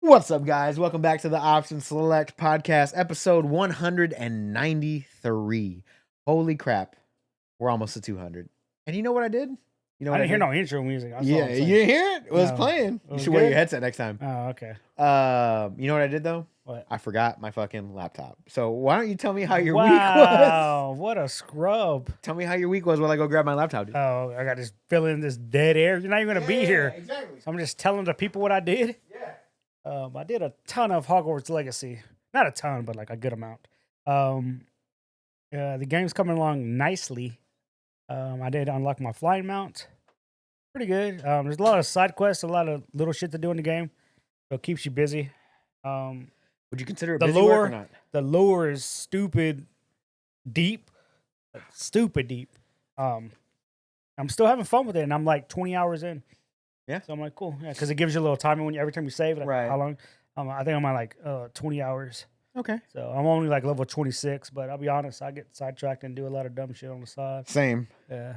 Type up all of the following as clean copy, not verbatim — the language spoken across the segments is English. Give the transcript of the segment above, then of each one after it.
What's up, guys? Welcome back to the Option Select Podcast, episode 193. Holy crap. We're almost to 200. And you know what I did? You know I what I didn't hear did? no intro music. That's all Yeah, I'm you saying. didn't hear it? It was No. playing. It You was should wear your good? headset next time. Oh, okay. You know what I did, though? What? I forgot my fucking laptop. So why don't you tell me how your week was? Wow, what a scrub. Tell me how your week was while I go grab my laptop, dude. Oh, I got this feeling this dead air. You're not even going to be here. Exactly. So I'm just telling the people what I did. Yeah. I did a ton of Hogwarts Legacy. Not a ton, but like a good amount. The game's coming along nicely. I did unlock my flying mount. Pretty good. There's a lot of side quests, a lot of little shit to do in the game. So it keeps you busy. Would you consider it The busy lore, work or not? the lore is stupid deep. Stupid deep. I'm still having fun with it, and I'm like 20 hours in. Yeah. So I'm like, cool. Yeah, because it gives you a little time when every time you save, like Right. how long? I think I'm at like 20 hours. Okay. So I'm only like level 26, but I'll be honest, I get sidetracked and do a lot of dumb shit on the side. Same. Yeah.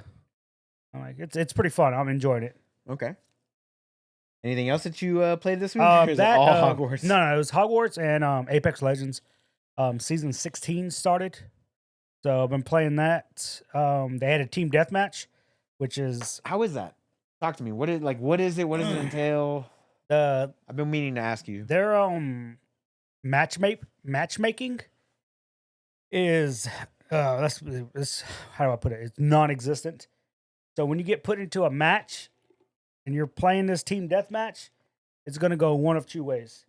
I'm like, it's pretty fun. I'm enjoying it. Okay. Anything else that you played this week? Or is it all Hogwarts? No, it was Hogwarts and Apex Legends. Season 16 started. So I've been playing that. They had a team deathmatch, which is How is that? Talk to me. What is it? What does it entail? I've been meaning to ask you. their matchmaking is this how do I put it? It's non-existent. So when you get put into a match and you're playing this team deathmatch, it's gonna go one of two ways.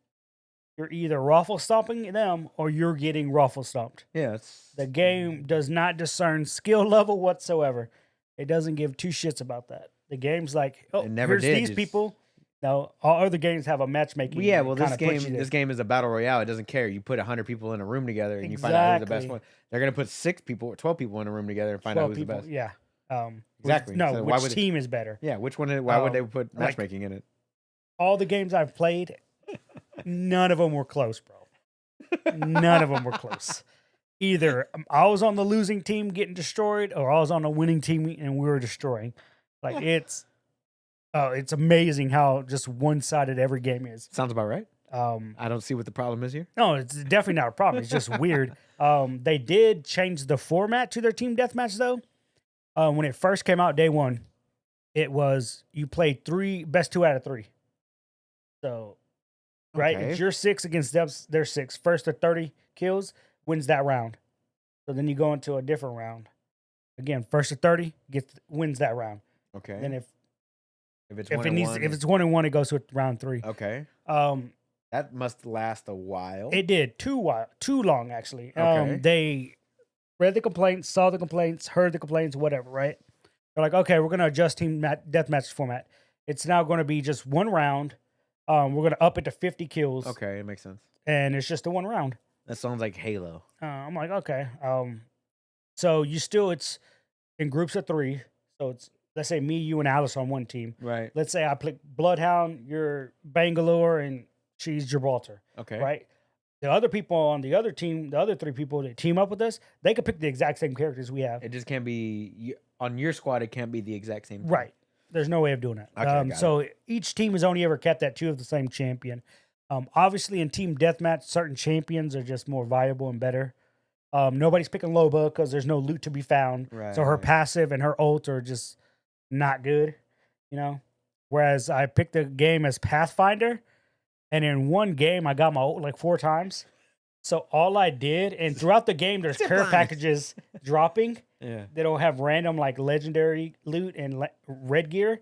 You're either raffle stomping them or you're getting raffle stomped. Yeah, The game does not discern skill level whatsoever. It doesn't give two shits about that. The game's like, oh, It never here's did, these just- people. Now, all other games have a matchmaking. Yeah, that well, kinda this puts you game there. this game is a battle royale. It doesn't care. You put 100 people in a room together and you find out who's the best Exactly. one. They're gonna put 6 people or 12 people in a room together and find out 12 who's people. the best. Yeah. Exactly. No, So why which would it- team is better? Yeah, which one? Why would they put like- matchmaking in it? All the games I've played, none of them were close, bro. None of them were close. Either I was on the losing team getting destroyed, or I was on the winning team and we were destroying. Like it's amazing how just one-sided every game is. Sounds about right. Um, I don't see what the problem is here. no, it's definitely not a problem. It's just weird. They did change the format to their team deathmatch though. When it first came out day one, it was you played best 2 out of 3. So, right, Okay. it's your 6 against their 6. First to 30 kills wins that round. So then you go into a different round. Again, first to 30 wins that round. Okay. Then if it's if one it and needs one, if it's 1-1, it goes to round 3. okay, Um, that must last a while. It did too long actually. Okay. They read the complaints, saw the complaints, heard the complaints, whatever. Right? They're like, okay, we're gonna adjust team deathmatch format. It's now going to be just one round. We're gonna up it to 50 kills. Okay, it makes sense. And it's just a one round. That sounds like Halo. I'm like, okay. So it's in groups of 3. So it's let's say me, you, and Alice on one team. Right. Let's say I pick Bloodhound, you're Bangalore, and she's Gibraltar. Okay. Right? The other people on the other team, the other 3 people that team up with us, they could pick the exact same characters we have. It just can't be on your squad. It can't be the exact same. Right. There's no way of doing that. Okay, got so each team has only ever kept that 2 of the same champion. Obviously, in team deathmatch, certain champions are just more viable and better. Nobody's picking Loba because there's no loot to be found. Right. So her passive and her ult are just not good, you know? Whereas I picked the game as Pathfinder, and in one game, I got my ult like 4 times. So all I did, and throughout the game, there's care packages dropping. Yeah. That'll have random like legendary loot and red gear.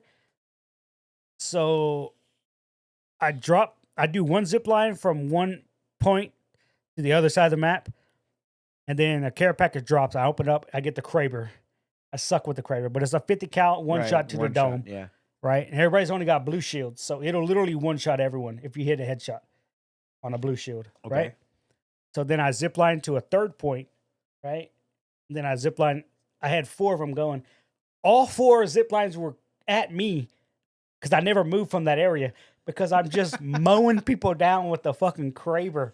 So I do one zip line from one point to the other side of the map, and then a care package drops. I open it up, I get the Kraber. I suck with the Kraber, but it's a 50 cal one Right, shot to the one dome, shot, yeah. right? And everybody's only got blue shields, so it'll literally one shot everyone if you hit a headshot on a blue shield, Okay. right? So then I zip line to a third point, right? And then I zip line. I had 4 of them going. All 4 zip lines were at me because I never moved from that area because I'm just mowing people down with the fucking Kraber.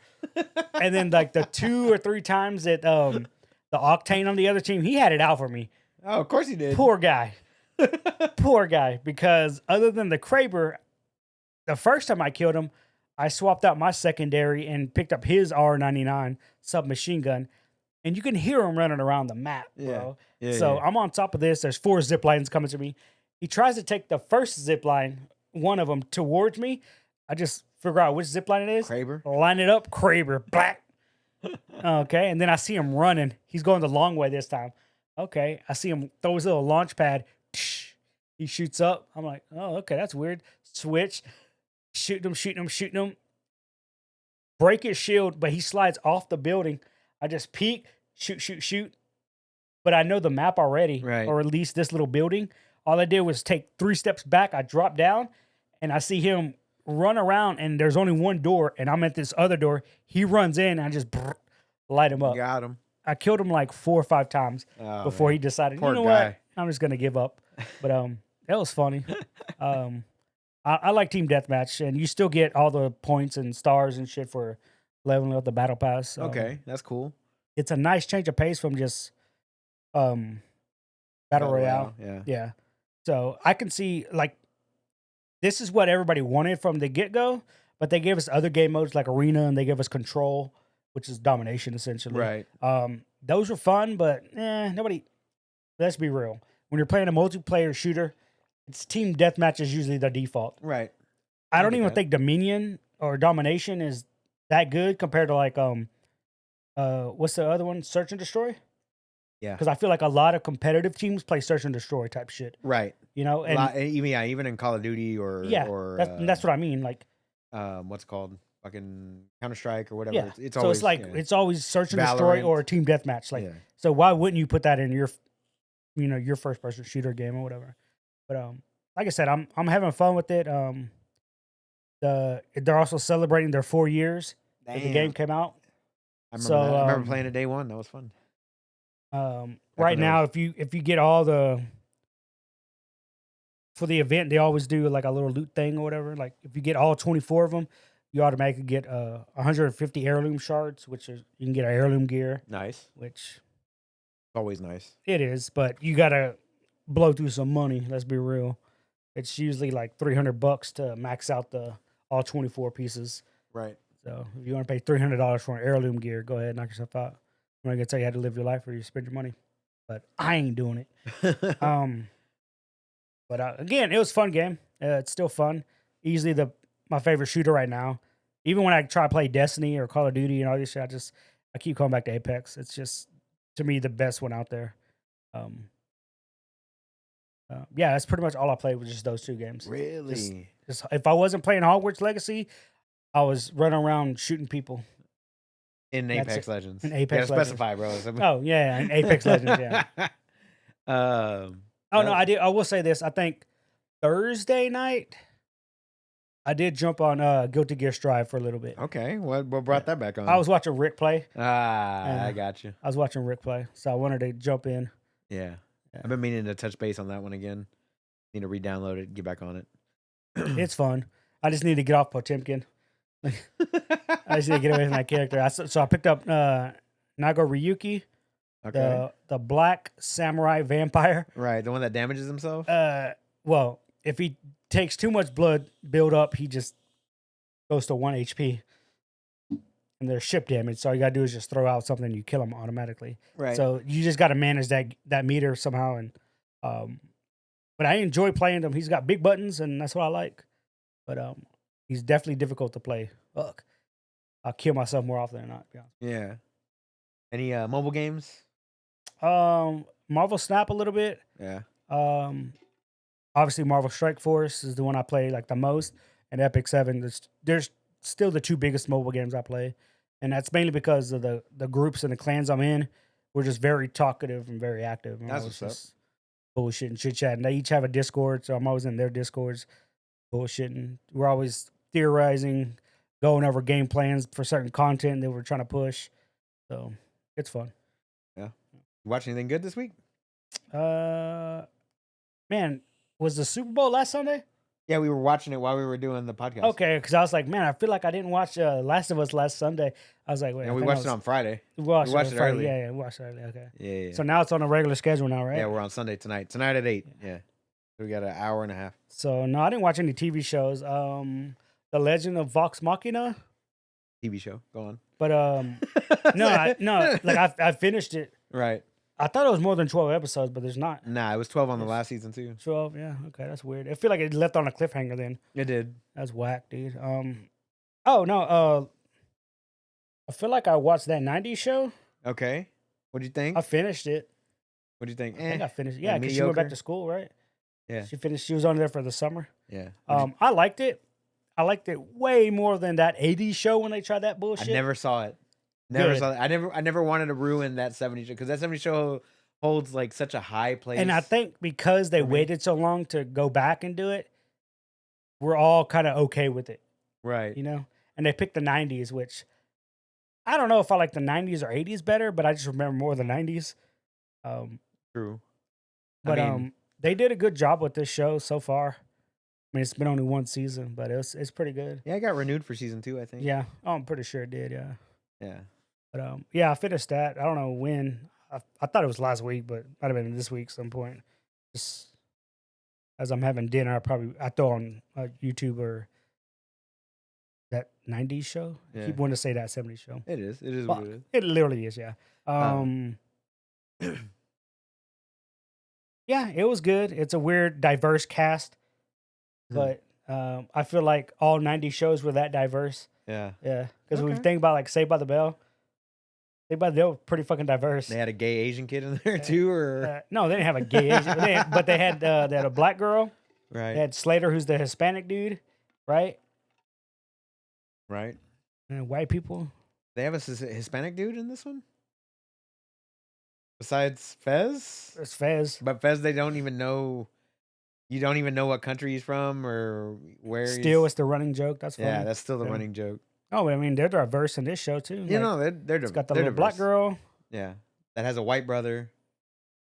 And then like the 2 or 3 times that the Octane on the other team, he had it out for me. Oh, of course he did. Poor guy. Poor guy. Because other than the Kraber, the first time I killed him, I swapped out my secondary and picked up his R99 submachine gun, and you can hear him running around the map, bro. So I'm on top of this. There's 4 zip lines coming to me. He tries to take the first zip line, one of them, towards me. I just figure out which zip line it is. Kraber. Line it up. Kraber. Black. Okay. And then I see him running. He's going the long way this time. Okay. I see him throw his little launch pad. He shoots up. I'm like, oh, okay, that's weird. Switch. Shooting him. Break his shield, but he slides off the building. I just peek, shoot. But I know the map already, right? Or at least this little building. All I did was take 3 steps back. I drop down, and I see him run around, and there's only one door, and I'm at this other door. He runs in, and I just light him up. Got him. I killed him like 4 or 5 times before he decided, you know what? I'm just going to give up. But that was funny. I like Team Deathmatch, and you still get all the points and stars and shit for leveling up the battle pass. Okay, that's cool. It's a nice change of pace from just battle royale. Yeah. So I can see, like, this is what everybody wanted from the get-go, but they gave us other game modes like Arena, and they gave us Control, which is domination, essentially. Right. Those were fun, but nobody... Let's be real. When you're playing a multiplayer shooter, it's Team Deathmatch is usually the default. Right. I don't even think Dominion or Domination is that good compared to, like, what's the other one? Search and Destroy? Yeah. Because I feel like a lot of competitive teams play Search and Destroy type shit. Right. You know? And even in Call of Duty or... that's what I mean. Like... what's it called? Fucking Counter-Strike or whatever. Yeah. It's so always... it's like, it's always Search and Destroy or Team Deathmatch. Like, so why wouldn't you put that in your, your first-person shooter game or whatever? But, like I said, I'm having fun with it. They're also celebrating their 4 years that the game came out. I remember playing it day one. That was fun. Right now, if you get all for the event, they always do like a little loot thing or whatever. Like if you get all 24 of them, you automatically get 150 heirloom shards, which is you can get heirloom gear. Nice. Which always nice. It is, but you gotta blow through some money. Let's be real. It's usually like $300 to max out all 24 pieces. Right. So if you want to pay $300 for an heirloom gear, go ahead, knock yourself out. I'm not gonna tell you how to live your life or you spend your money, but I ain't doing it. But again, it was a fun game. It's still fun. Easily my favorite shooter right now. Even when I try to play Destiny or Call of Duty and all this shit, I keep coming back to Apex. It's just to me the best one out there. Yeah, that's pretty much all I played was just those 2 games. Really? Just if I wasn't playing Hogwarts Legacy, I was running around shooting people. In Apex Legends. In Apex Legends. Specify, bro. Oh, yeah, in Apex Legends, yeah. No, I will say this. I think Thursday night, I did jump on Guilty Gear Strive for a little bit. Okay, what brought that back on? I was watching Rick play. I got you. I was watching Rick play, so I wanted to jump in. Yeah. I've been meaning to touch base on that one again. Need to re-download it, get back on it. It's fun. I just need to get off Potemkin. I just need to get away from that character. So I picked up Nago Ryuki, the black samurai vampire. Right, the one that damages himself? Well, if he takes too much blood build up, he just goes to 1 HP. And they're ship damage, so all you gotta do is just throw out something and you kill them automatically. Right. So you just gotta manage that meter somehow. And but I enjoy playing him. He's got big buttons, and that's what I like. But he's definitely difficult to play. Fuck, I'll kill myself more often than not. Yeah. Any mobile games? Marvel Snap a little bit. Yeah. Obviously Marvel Strike Force is the one I play like the most, and Epic 7. There's still the 2 biggest mobile games I play, and that's mainly because of the groups and the clans I'm in. We're just very talkative and very active. That's what's up. Bullshit and chit chatting. They each have a Discord, so I'm always in their Discords, bullshitting. We're always theorizing, going over game plans for certain content that we're trying to push. So it's fun. Yeah. You watch anything good this week? Man, was the Super Bowl last Sunday? Yeah, we were watching it while we were doing the podcast. Okay, because I was like, man, I feel like I didn't watch Last of Us last Sunday. I was like, wait. And we watched it on Friday. We watched it early. Yeah, we watched it early. Okay. Yeah. So now it's on a regular schedule now, right? Yeah, we're on Sunday tonight. Tonight at 8. Yeah. So we got an hour and a half. So no, I didn't watch any TV shows. The Legend of Vox Machina. TV show. Go on. But no, like I finished it. Right. I thought it was more than 12 episodes, but there's not. Nah, it was 12 on the It's last season too. 12. Yeah, okay, that's weird. I feel like it left on a cliffhanger. Then It did. that's whack, dude. Oh no. I feel like I watched that '90s show. Okay. What'd you think? I finished it. What'd you think? I think I finished. Like Yeah, because she went back mediocre? to school, right? Yeah. She finished. She was on there for the summer. Yeah. I liked it. I liked it way more than that '80s show when they tried that I bullshit. never saw it. Never Good. saw it. I never wanted to ruin that '70s show because that '70s show holds like such a high place. And I think because they for me. waited so long to go back and do it, we're all kind of okay with it, Right. you know? And they picked the '90s, which I don't know if I like the '90s or '80s better, but I just remember more the '90s. True. But I mean, they did a good job with this show so far. I mean, it's been only one season, but it's pretty good. yeah, it got renewed for season 2, I think. Yeah, I'm pretty sure it did. Yeah, Yeah. but yeah, I finished that. I don't know when. I thought it was last week, but might have been this week some point. Just as I'm having dinner, I throw on YouTube or that '90s show. I Yeah. keep wanting to say that '70s show. It is. It is Fuck. what it is. It literally is. Yeah. Yeah, it was good. It's a weird, diverse cast, but I feel like all '90s shows were that diverse. Yeah. Yeah, because when we Okay. think about like Saved by the Bell, Saved by the Bell was pretty fucking diverse. They had a gay Asian kid in there too, or No, they didn't have a gay Asian, but they had a black girl. right. They had Slater, who's the Hispanic dude, right? Right. And white people. They have a Hispanic dude in this one? Besides Fez? There's Fez. But Fez, they don't even know. You don't even know what country he's from or where Still, he's. it's the running joke. That's funny. Yeah, that's still the Yeah. running joke. Oh, but I mean, they're diverse in this show too. You Like, know, they're it's got the they're little black diverse. girl. Yeah, that has a white brother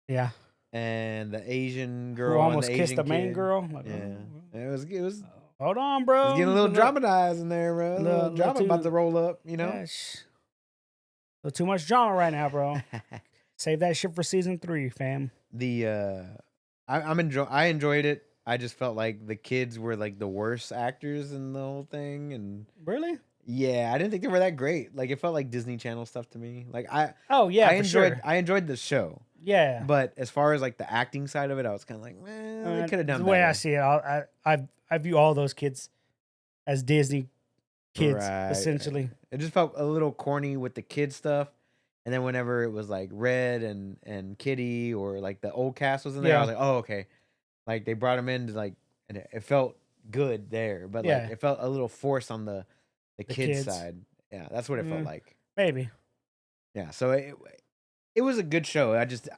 Yeah, and the Asian who girl almost and the kissed Asian the main kid. girl. Like, Yeah, oh, it was hold on, bro. getting a little dramatized in there, bro. A little little drama about too- to roll up, you know. Yeah, little too much drama right now, bro. Save that shit for season 3, fam. I enjoyed it. I just felt like the kids were like the worst actors in the whole thing, and Really? yeah, I didn't think they were that great. Like it felt like Disney Channel stuff to me. Like Oh yeah, I for sure. enjoyed the show, Yeah. but as far as like the acting side of it, I was kind of like, well, they could have done the way better. I see it. I view all those kids as Disney kids, Right, essentially. right. It just felt a little corny with the kid stuff. And then whenever it was like Red and Kitty or like the old cast was in there, I Yeah. was like, oh, okay. Like they brought him in to like, and it felt good there, but Yeah. like it felt a little forced on the kids kids. side. Yeah, that's what it felt Mm. like. Maybe. Yeah, so it was a good show. I just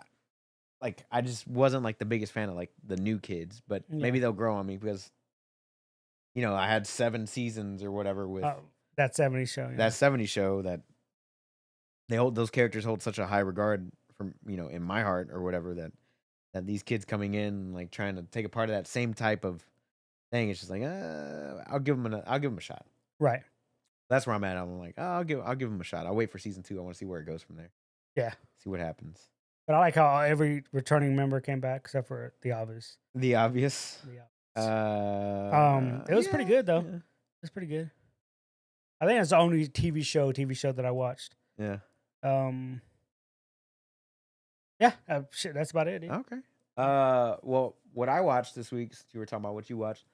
wasn't like the biggest fan of like the new kids, but maybe Yeah. they'll grow on me because I had 7 seasons or whatever with That '70s show. Yeah. that '70s show that those characters hold such a high regard from in my heart or whatever that these kids coming in like trying to take a part of that same type of thing. It's just like I'll give them a shot. Right. That's where I'm at. I'm like, I'll give them a shot. I'll wait for season 2. I want to see where it goes from there. Yeah. See what happens. But I like how every returning member came back except for the obvious. The obvious. It was pretty good though. Yeah. It was pretty good. I think it's the only TV show that I watched. Yeah. Yeah, shit, that's about it, dude. Okay. Well, what I watched this week, since you were talking about what you watched,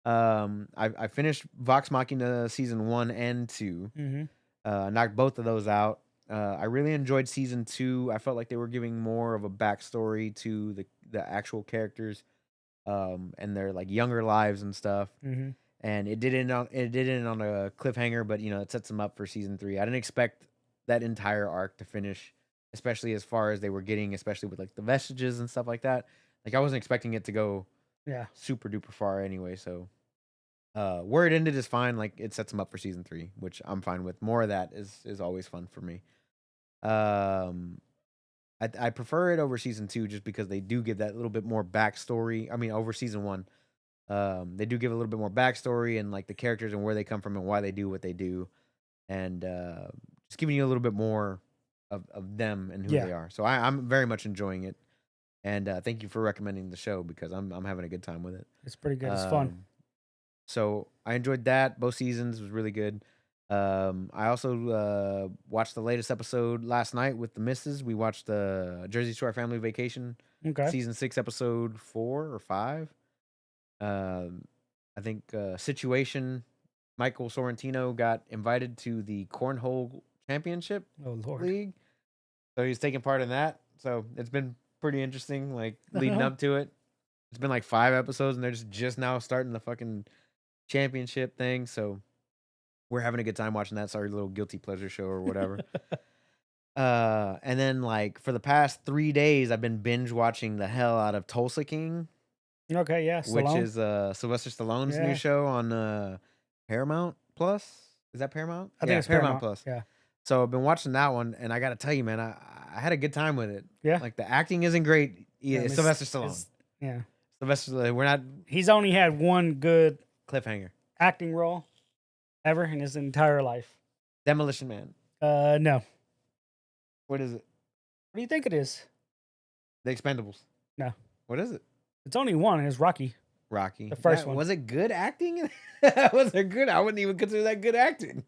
I finished Vox Machina season 1 and 2. Mm-hmm. Knocked both of those out. I really enjoyed season 2. I felt like they were giving more of a backstory to the actual characters, and their like younger lives and stuff. Mm-hmm. And it did end on a cliffhanger, but it sets them up for season 3. I didn't expect that entire arc to finish, especially as far as they were getting, especially with like the vestiges and stuff like that. Like I wasn't expecting it to go super duper far anyway. So where it ended is fine. Like it sets them up for season 3, which I'm fine with. More of that is always fun for me. I prefer it over season 2 just because they do give that little bit more backstory. I mean, over season 1. They do give a little bit more backstory and like the characters and where they come from and why they do what they do, and just giving you a little bit more of them and who they are. So I'm very much enjoying it, and thank you for recommending the show because I'm having a good time with it. It's pretty good. It's fun. So I enjoyed that. Both seasons was really good. I also watched the latest episode last night with the missus. We watched the Jersey Shore Family Vacation Okay. season 6, episode 4 or 5. Um, I think Situation. Michael Sorrentino got invited to the Cornhole Championship Oh Lord. League, so he's taking part in that. So it's been pretty interesting, like leading up to it. It's been like 5 episodes, and they're just now starting the fucking championship thing. So we're having a good time watching that. It's our little guilty pleasure show or whatever. And then like for the past 3 days, I've been binge watching the hell out of Tulsa King, Okay, yeah. which Stallone. is Sylvester Stallone's new Yeah. show on Paramount Plus. Is that Paramount? I think Yeah, it's Paramount Paramount. Plus. Yeah. So I've been watching that one, and I got to tell you, man, I had a good time with it. Yeah. Like the acting isn't great. Yeah, Miss- Sylvester Stallone. Yeah. Sylvester Stallone. We're not He's only had one good cliffhanger. acting role ever in his entire life. Demolition Man. No. What is it? What do you think it is? The Expendables. No. What is it? It's only one. It's Rocky. Rocky. The first one. Was it good acting? Was it good? I wouldn't even consider that good acting.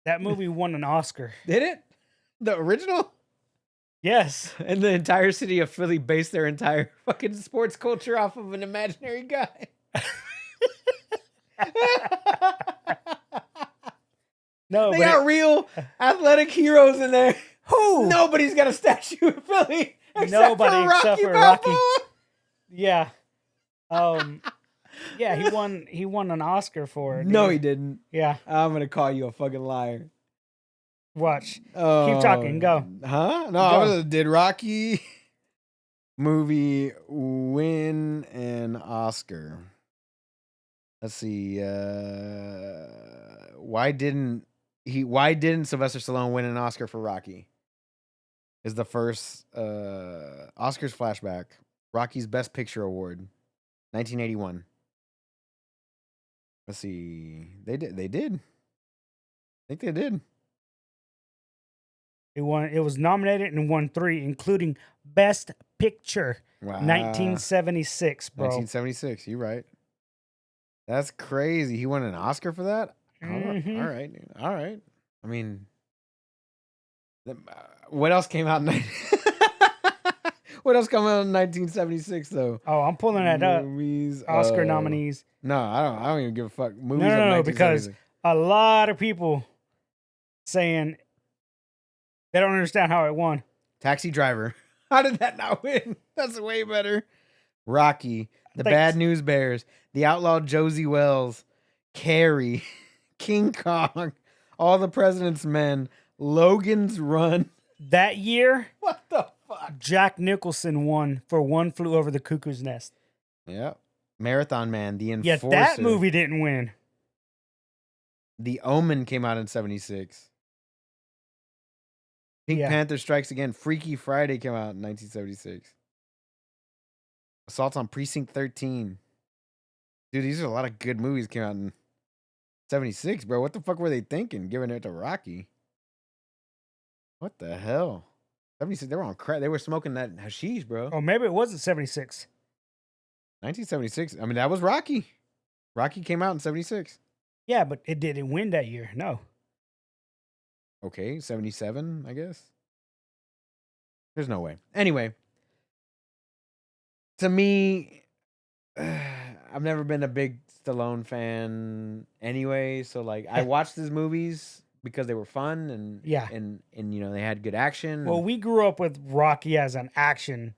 That movie won an Oscar. Did it? The original? Yes. And the entire city of Philly based their entire fucking sports culture off of an imaginary guy. No, They but got real athletic heroes in there. who? Nobody's got a statue of Philly except Nobody for Rocky except for Balboa. Rocky. Yeah. Yeah, he won an Oscar for it. No, dude. he didn't. Yeah. I'm gonna call you a fucking liar. Watch. Oh, talking, go. Huh? No, did Rocky movie win an Oscar? Let's see. Why didn't Sylvester Stallone win an Oscar for Rocky? Is the first Oscars flashback. Rocky's Best Picture Award, 1981. Let's see. They did. I think they did. It won. It was nominated and won 3, including Best Picture. Wow. 1976, bro. 1976. You're right. That's crazy. He won an Oscar for that? Mhm. All right. All right. I mean, what else came out in what else came out in 1976 though? Oh, I'm pulling that up. Movies, Oscar nominees. No, I don't even give a fuck. Movies No, of because 1976. a lot of people saying they don't understand how it won. Taxi Driver. How did that not win? That's way better. Rocky, The Thanks. Bad News Bears, The Outlaw Josie Wells, Carrie, King Kong, All the President's Men, Logan's Run. That year, What the fuck? Jack Nicholson won for One Flew Over the Cuckoo's Nest. Yep. Marathon Man, The Enforcer. Yet that movie didn't win. The Omen came out in 76. Pink Yeah. Panther Strikes Again. Freaky Friday came out in 1976. Assault on Precinct 13. Dude, these are a lot of good movies came out in 76, bro. What the fuck were they thinking giving it to Rocky? What the hell? 76, they were on crack. They were smoking that hashish, bro. Oh, maybe it wasn't 76. 1976. I mean, that was Rocky. Rocky came out in 76. Yeah, but it didn't win that year. No. Okay, 77, I guess. There's no way. Anyway, to me, I've never been a big Stallone fan anyway. So, like, I watched his movies because they were fun and Yeah. and you know, they had good action. Well, we grew up with Rocky as an action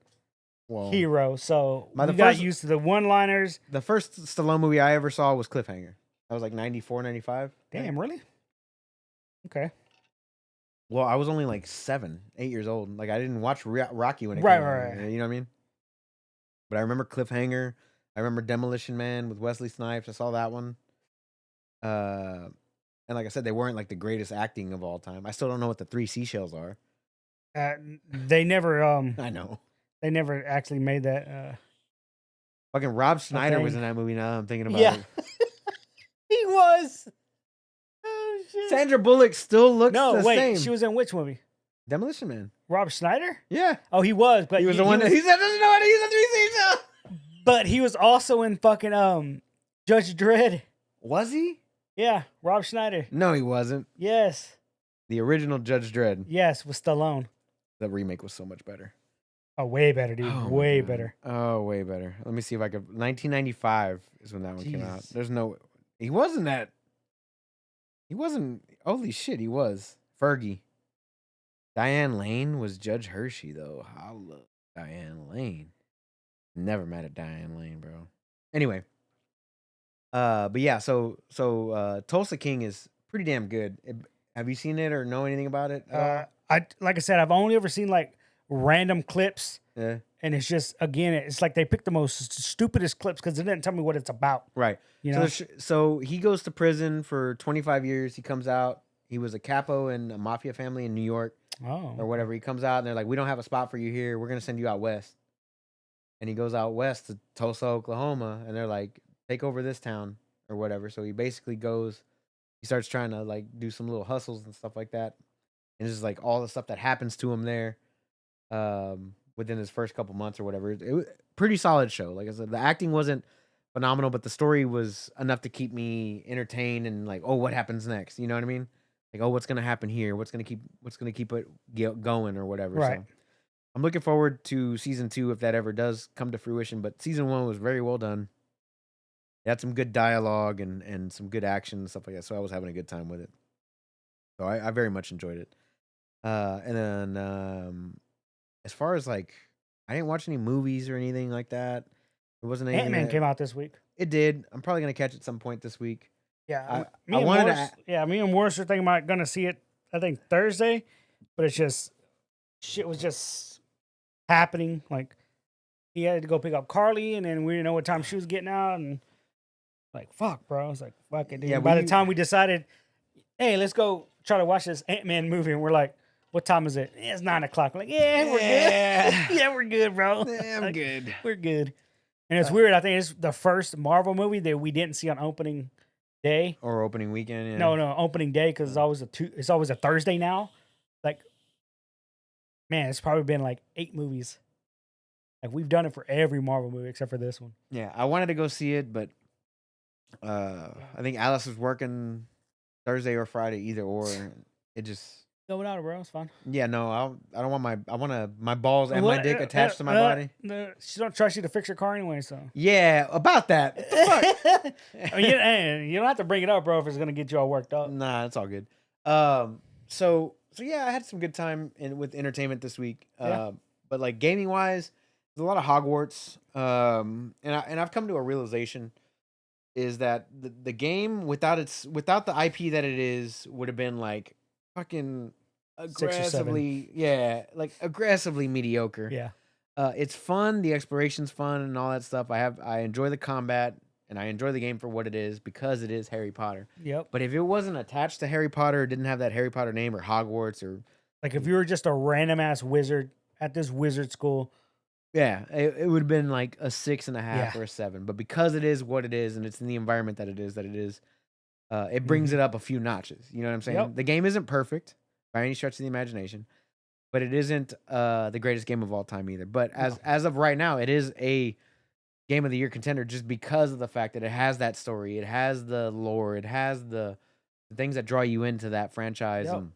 Well, hero, so My- we the got first- used to the one-liners. the first Stallone movie I ever saw was Cliffhanger. That was like 94, 95. Damn, really? Okay. Well, I was only like 7, 8 years old. Like, I didn't watch Rocky when it Right, came out. right. You know what I mean? But I remember Cliffhanger. I remember Demolition Man with Wesley Snipes. I saw that one. And like I said, they weren't like the greatest acting of all time. I still don't know what the 3 seashells are. They never I know. they never actually made that. Fucking Rob Schneider was thing. in that movie now that I'm thinking about Yeah. it. He was. Oh shit. Sandra Bullock still looks No, the wait. same. She was in which movie? Demolition Man. Rob Schneider? Yeah. Oh, he was, but He was the one that he said doesn't know how to use a 3 seashell. But he was also in fucking Judge Dredd. Was he? Yeah, Rob Schneider. No, he wasn't. Yes. The original Judge Dredd. Yes, with Stallone. The remake was so much better. Oh, way better, dude. Oh my Way god. better. Oh, way better. Let me see if I could. 1995 is when that one came out. Jesus. There's no. He wasn't that. He wasn't. Holy shit, he was Fergie. Diane Lane was Judge Hershey though. Holla, Diane Lane. Never mad at Diane Lane, bro. Anyway, but yeah, Tulsa King is pretty damn good. Have you seen it or know anything about it at all? I like I said, I've only ever seen like random clips, Yeah. and it's just again, it's like they picked the most stupidest clips because they didn't tell me what it's about. Right. You So, know? so he goes to prison for 25 years. He comes out. He was a capo in a mafia family in New York Oh, or whatever. He comes out and they're like, "We don't have a spot for you here. We're gonna send you out west." And he goes out west to Tulsa, Oklahoma, and they're like, "Take over this town or whatever." So he basically goes. He starts trying to like do some little hustles and stuff like that, and it's just like all the stuff that happens to him there, within his first couple months or whatever. It was a pretty solid show. Like I said, the acting wasn't phenomenal, but the story was enough to keep me entertained and like, oh, what happens next? You know what I mean? Like, oh, what's gonna happen here? What's gonna keep it going or whatever. right. So I'm looking forward to season 2 if that ever does come to fruition. But season 1 was very well done. It had some good dialogue and some good action and stuff like that. So I was having a good time with it. So I very much enjoyed it. And then as far as like, I didn't watch any movies or anything like that. There wasn't anything. Ant-Man came out this week. It did. I'm probably gonna catch it some point this week. Yeah, I wanted Morris, to. yeah, me and Morris are thinking about gonna see it. I think Thursday, but it's just shit was just happening. Like he had to go pick up Carly, and then we didn't know what time she was getting out, and like fuck, bro. I was like, fuck it. Dude. Yeah, By the time we decided, hey, let's go try to watch this Ant-Man movie, and we're like, what time is it? It's 9 o'clock. I'm like, yeah, we're Yeah. good. Yeah, we're good, bro. Yeah, I'm Like, good. We're good. And it's weird. I think it's the first Marvel movie that we didn't see on opening day. Or opening weekend. Yeah. No, opening day because it's always a Thursday now. Like, man, it's probably been like 8 movies. Like we've done it for every Marvel movie except for this one. Yeah, I wanted to go see it, but I think Alice was working Thursday or Friday, either or. It just. Go without it, bro. It's fine. Yeah, no, I don't want my balls and my dick attached to my body. She don't trust you to fix your car anyway, so. Yeah, about that. What the fuck? I mean, hey, you don't have to bring it up, bro, if it's gonna get you all worked up. Nah, it's all good. So yeah, I had some good time with entertainment this week. Yeah. But like gaming wise, there's a lot of Hogwarts. And I've come to a realization is that the game without the IP that it is would have been like fucking 6 or 7. aggressively mediocre. Yeah. It's fun. The exploration's fun and all that stuff. I enjoy the combat and I enjoy the game for what it is because it is Harry Potter. Yep. But if it wasn't attached to Harry Potter, didn't have that Harry Potter name or Hogwarts or Like if you were just a random ass wizard at this wizard school. yeah, it would have been like a 6.5 Yeah. or a 7. But because it is what it is and it's in the environment that it is, it brings it up a few notches. You know what I'm saying? Yep. The game isn't perfect by any stretch of the imagination, but it isn't the greatest game of all time either. But as of right now, it is a game of the year contender just because of the fact that it has that story, it has the lore, it has the things that draw you into that franchise, Yep. and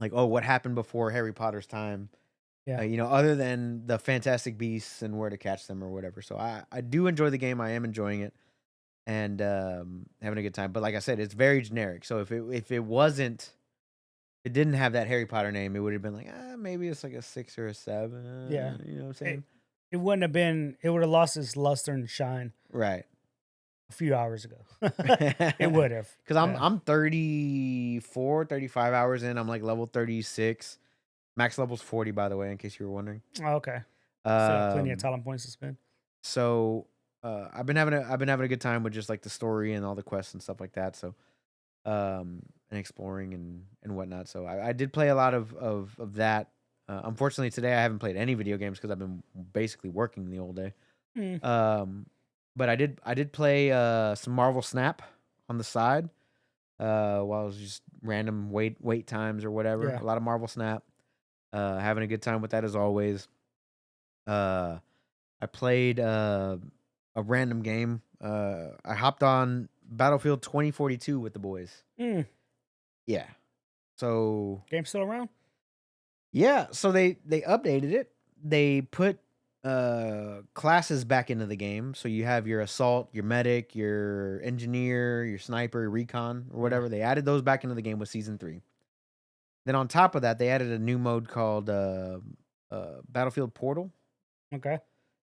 like, oh, what happened before Harry Potter's time? Yeah. Other than the Fantastic Beasts and Where to Catch Them or whatever. So I do enjoy the game. I am enjoying it and having a good time. But like I said, it's very generic. So if it didn't have that Harry Potter name, it would have been like, maybe it's like a 6 or a 7. Yeah. You know what I'm saying? It wouldn't have been. It would have lost its luster and shine Right. a few hours ago. It would have. Because I'm 34, 35 hours in. I'm like level 36. Max level's 40, by the way, in case you were wondering. Oh, okay. So plenty of talent points to spend. So I've been having a good time with just like the story and all the quests and stuff like that. So and exploring and whatnot. So I did play a lot of that. Unfortunately, today I haven't played any video games because I've been basically working the whole day. But I did play some Marvel Snap on the side while I was just random wait times or whatever. Yeah. A lot of Marvel Snap. Having a good time with that as always. I played a random game I hopped on Battlefield 2042 with the boys. Mm, Yeah. So game still around? yeah, so they updated it. They put classes back into the game. So you have your assault, your medic, your engineer, your sniper, your recon, or Yeah. whatever. They added those back into the game with season 3. Then on top of that, they added a new mode called Battlefield Portal. Okay.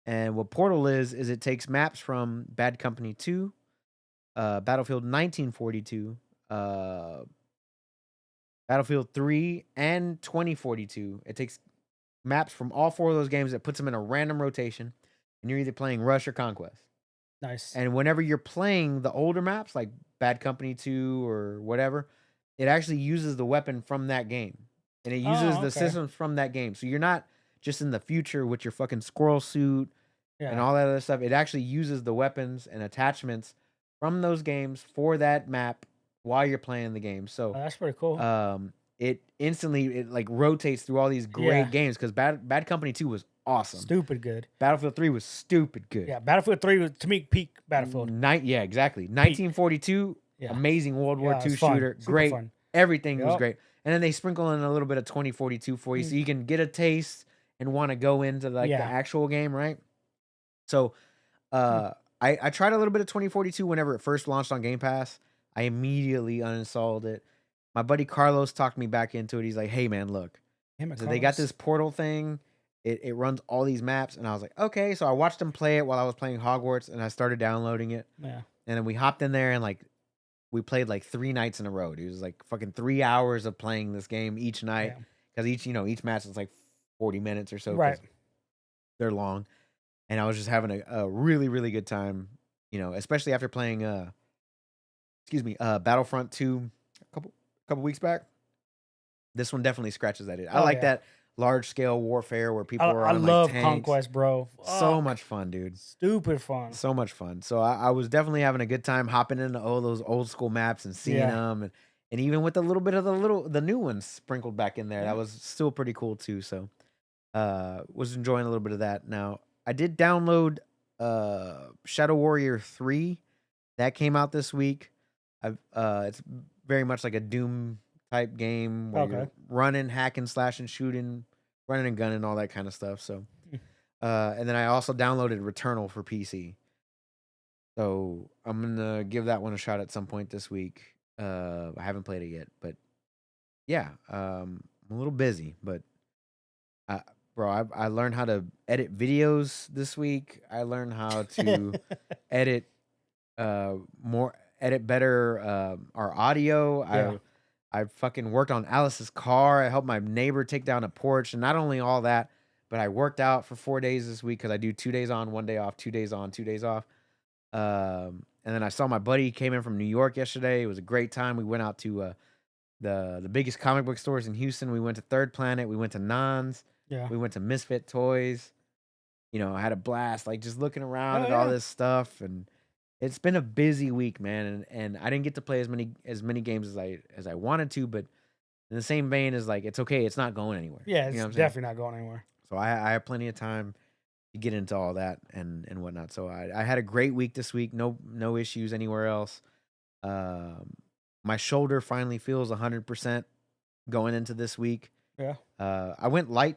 And what Portal is it takes maps from Bad Company 2, Battlefield 1942, Battlefield 3, and 2042. It takes maps from all 4 of those games that puts them in a random rotation, and you're either playing Rush or Conquest. Nice. And whenever you're playing the older maps, like Bad Company 2 or whatever, it actually uses the weapon from that game. And it uses Oh, the okay. systems from that game. So you're not just in the future with your fucking squirrel suit and Yeah. all that other stuff. It actually uses the weapons and attachments from those games for that map while you're playing the game. So Oh, that's pretty cool. it instantly like rotates through all these Yeah. great games because Bad Company 2 was awesome. Stupid good. Battlefield 3 was stupid good. Yeah. Battlefield 3 was, to me, peak Battlefield. Yeah, exactly. Peak. 1942, Yeah. amazing World War Yeah, it II was fun. shooter, Super great. fun. Everything was Yup. great. And then they sprinkle in a little bit of 2042 for you, so you can get a taste and want to go into like the Yeah. actual game, right? So, Mm. I tried a little bit of 2042 whenever it first launched on Game Pass. I immediately uninstalled it. My buddy Carlos talked me back into it. He's like, "Hey man, look, Him and so they got Carlos. this portal thing. It runs all these maps." And I was like, "Okay." So I watched him play it while I was playing Hogwarts, and I started downloading it. Yeah. And then we hopped in there and like we played like 3 nights in a row. It was like fucking 3 hours of playing this game each night Yeah. because each match is like 40 minutes or so Right. because they're long. And I was just having a really really good time, especially after playing Battlefront 2 a couple weeks back. This one definitely scratches at it. I Oh, like yeah. that large scale warfare where people are I on like love tanks. Conquest, bro. So Fuck. much fun, dude. Stupid fun. So much fun. So I was definitely having a good time hopping into all those old school maps and seeing Yeah. them, and even with a little bit of the new ones sprinkled back in there. Yeah. That was still pretty cool too. So was enjoying a little bit of that. Now I did download Shadow Warrior 3. That came out this week. It's very much like a Doom type game where Okay. you're running, hacking, slashing, shooting, running and gunning, all that kind of stuff. So Mm. and then I also downloaded Returnal for PC. So I'm gonna give that one a shot at some point this week. I haven't played it yet, but yeah, I'm a little busy. But uh, bro, I learned how to edit videos this week. I learned how to edit more, edit better our audio. Yeah. I fucking worked on Alice's car. I helped my neighbor take down a porch, and not only all that, but I worked out for 4 days this week because I do 2 days on, 1 day off, 2 days on, 2 days off. And then I saw my buddy came in from New York yesterday. It was a great time. We went out to the biggest comic book stores in Houston. We went to Third Planet. We went to Nons. Yeah. We went to Misfit Toys. I had a blast, like just looking around Oh, at all yeah. this stuff, and it's been a busy week, man. And I didn't get to play as many games as I wanted to, but in the same vein as like it's okay, it's not going anywhere. Yeah. You It's know what I'm saying? definitely not going anywhere. So I have plenty of time to get into all that and whatnot. So I had a great week this week. No issues anywhere else. Um, my shoulder finally feels 100% going into this week. Yeah. I went light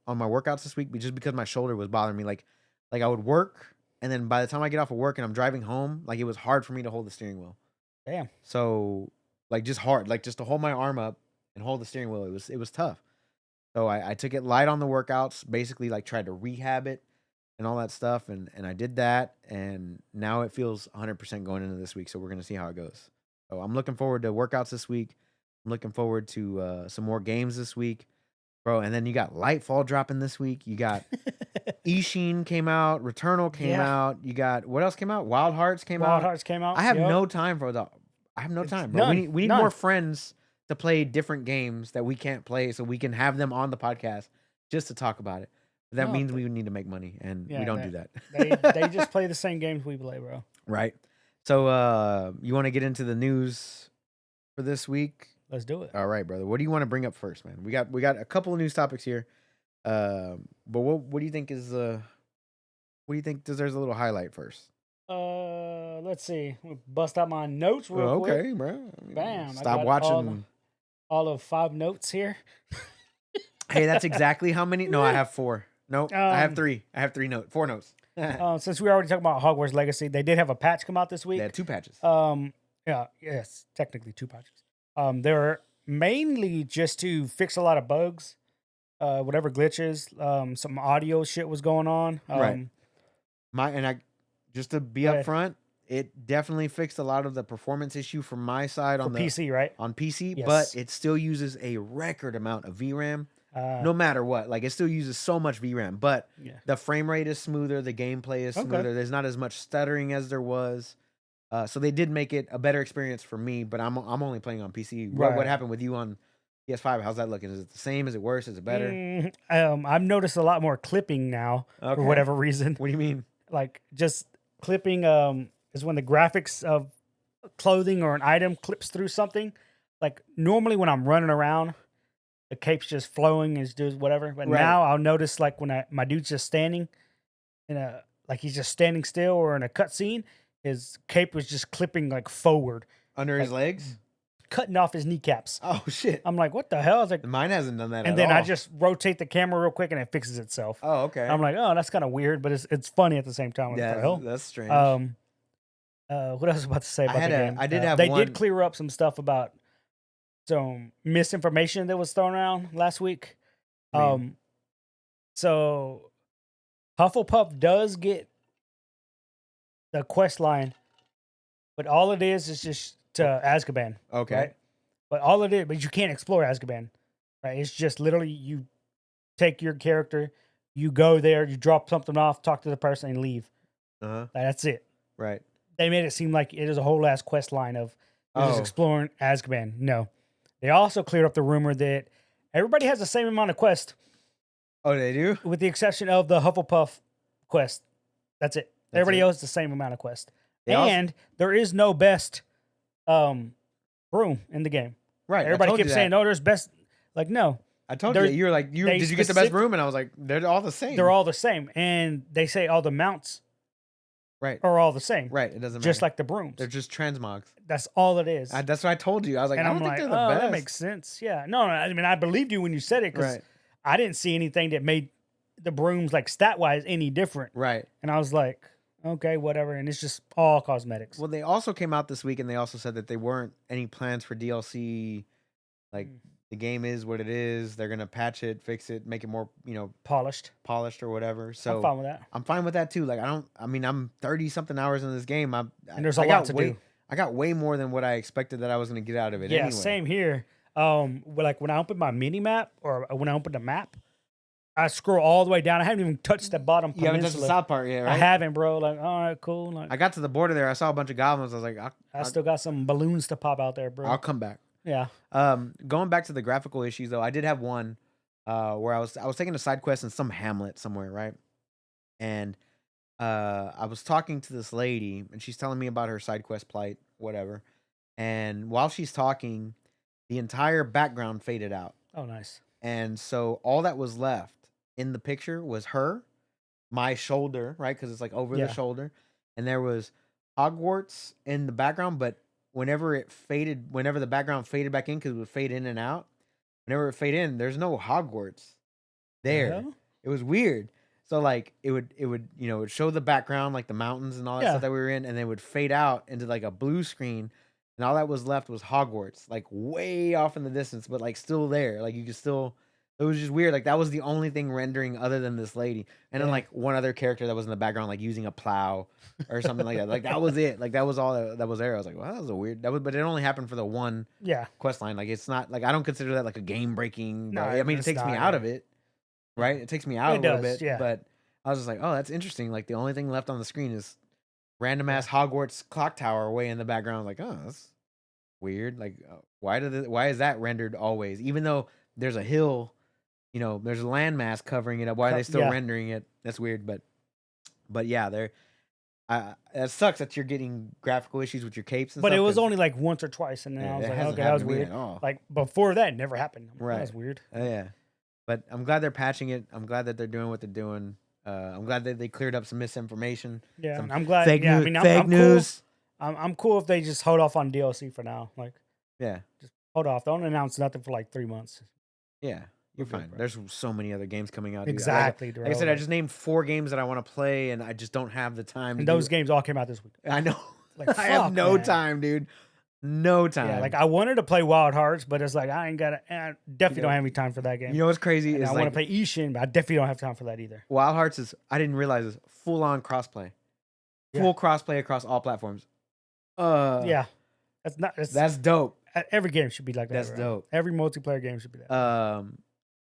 on my workouts this week just because my shoulder was bothering me. Like I would work, and then by the time I get off of work and I'm driving home, like it was hard for me to hold the steering wheel. Damn. So like just hard, like just to hold my arm up and hold the steering wheel, it was tough. So I took it light on the workouts, basically like tried to rehab it and all that stuff, and I did that, and now it feels 100% going into this week. So we're gonna see how it goes. So I'm looking forward to workouts this week. I'm looking forward to some more games this week, bro. And then you got Lightfall dropping this week. You got Ishin came out, Returnal came Yeah. out. You got what else came out? Wild Hearts came Wild out. Hearts came out. I have Yup. no time for the. I have no It's time, bro. We none. need None. more friends to play different games that we can't play, so we can have them on the podcast just to talk about it. But that No, means we need to make money, and we yeah, don't do that. they just play the same games we play, bro. Right. So, you want to get into the news for this week? Let's do it. All right, brother. What do you want to bring up first, man? We got a couple of news topics here. But what do you think is what do you think deserves a little highlight first? Let's see. We'll bust out my notes real Well, quick. okay, bro. Bam! I Stop got watching. all of 5 notes here. Hey, that's exactly how many? No, I have 4. Nope, I have Um, 3. I have 4 notes. They Since we already talked about Hogwarts Legacy, they did have a patch come out this week. had 2 patches. Yeah, yes, technically 2 patches. They're mainly just to fix a lot of bugs, whatever glitches. Some audio shit was going on. Right. Just to be Go ahead. upfront, it definitely fixed a lot of the performance issue from my side For on PC, right? PC, Yes. but it still uses a record amount of VRAM. No matter what, like it still uses so much VRAM, but Yeah. the frame rate is smoother, the gameplay is Okay. smoother. There's not as much stuttering as there was. So they did make it a better experience for me, but I'm only playing on PC. What Right. happened with you on PS5? How's that looking? Is it the same? Is it worse? Is it better? I've noticed a lot more clipping now for whatever reason. What do you mean? Like just clipping is when the graphics of clothing or an item clips through something. Like normally when I'm running around, the cape's just flowing and does whatever. But Right. now I'll notice like when my dude's just standing in a like he's just standing still or in a cutscene, his cape was just clipping like forward, Under his legs? cutting off his kneecaps. Oh shit. I'm like, what the hell? I was like, Mine hasn't done that and at then all. I just rotate the camera real quick and it fixes itself. Oh, okay. I'm like, oh, that's kind of weird, but it's funny at the same time. What the hell? That's strange. What else was I about to say about the game? I did have they one. did clear up some stuff about some misinformation that was thrown around last week. What do you mean? So Hufflepuff does get the quest line, but all it is just to Azkaban. Okay. Right? But all it is, but you can't explore Azkaban. Right? It's just literally you take your character, you go there, you drop something off, talk to the person, and leave. Uh-huh. That's it. Right. They made it seem like it is a whole ass quest line of you're just Oh. exploring Azkaban. No. They also cleared up the rumor that everybody has the same amount of quest, Oh, they do? with the exception of the Hufflepuff quest. That's it. That's Everybody it? else the same amount of quest. They also- And there is no best broom in the game. Right. Everybody I keeps saying, "Oh, there's best." Like, no, I told you they're- that. You were like, they did you get the best specific- room? And I was like, they're all the same. they're all the same, and they say all the mounts right. are all the same, Right. It doesn't matter. just like the brooms. they're just transmogs. That's all it is. That's what I told you. I was like, and I I'm don't think like, they're the oh, best. that makes sense. Yeah, no, I mean, I believed you when you said it because Right. I didn't see anything that made the brooms like stat wise any different. Right. And I was like, okay, whatever. And it's just all cosmetics. Well, they also came out this week and they also said that they weren't any plans for DLC. Like, the game is what it is. They're going to patch it, fix it, make it more, Polished. polished or whatever. So I'm fine with that. I'm fine with that too. Like, I'm 30 something hours in this game. And there's a lot to do. I got way more than what I expected that I was going to get out of it. Yeah, anyway. same here. Like when I open my mini map or when I open the map, I scroll all the way down. I haven't even touched the bottom You haven't touched the peninsula. south part yet, right? I haven't, bro. Like, all right, cool. Like, I got to the border there. I saw a bunch of goblins. I was like, I still got some balloons to pop out there, bro. I'll come back. Yeah. Going back to the graphical issues though, I did have one where I was taking a side quest in some hamlet somewhere, right? And I was talking to this lady and she's telling me about her side quest plight, whatever. And while she's talking, the entire background faded out. Oh, nice. And so all that was left in the picture was her, my shoulder, right? Because it's like over Yeah. the shoulder. And there was Hogwarts in the background, but whenever the background faded back in, because it would fade in and out, whenever it fade in, there's no Hogwarts there. hell? It was weird. So like it would it would show the background, like the mountains and all that Yeah. stuff that we were in, and then it would fade out into like a blue screen, and all that was left was Hogwarts, like way off in the distance, but like still there. Like you could still. It was just weird. Like that was the only thing rendering other than this lady, and then Yeah. like one other character that was in the background, like using a plow or something like that. Like that was it. Like that was all that was there. I was like, well, that was a weird. But it only happened for the one Yeah. quest line. Like it's not like I don't consider that like a game breaking. No, I mean, it it's takes me not, out yeah. of it, right? It takes me out It a little does, bit. yeah. But I was just like, oh, that's interesting. Like the only thing left on the screen is random ass Hogwarts clock tower way in the background. I was like, oh, that's weird. Like why is that rendered always? Even though there's a hill, there's a landmass covering it up. Why are they still Yeah. rendering it? That's weird. But yeah, it sucks that you're getting graphical issues with your capes and But stuff. it was 'cause- only like once or twice, and then Yeah, I was it like, hasn't okay, that was happened to me weird. at all. Like before that, it never happened. That Right. was weird. Yeah. But I'm glad they're patching it. I'm glad that they're doing what they're doing. I'm glad that they cleared up some misinformation. Yeah, Some I'm glad. fake yeah, news. I mean, Fake I'm news. I'm cool if they just hold off on DLC for now. Like, Yeah. just hold off. Don't announce nothing for like 3 months. Yeah. We're You're good, fine. bro. There's so many other games coming out, dude. Exactly, Like I bro. said, I Like, just named 4 games that I want to play, and I just don't have the time to and do those it. games all came out this week. I know. Like, I have fuck, no man. time, dude. No Yeah, time. like I wanted to play Wild Hearts, but it's like I ain't got. I definitely know- don't have any time for that game. You know what's crazy And is I want like to play Ishin, but I definitely don't have time for that either. Wild Hearts is. I didn't realize this full on crossplay, Yeah. full crossplay across all platforms. Yeah, that's not. That's dope. Every game should be like that. That's bro. dope. Every multiplayer game should be that.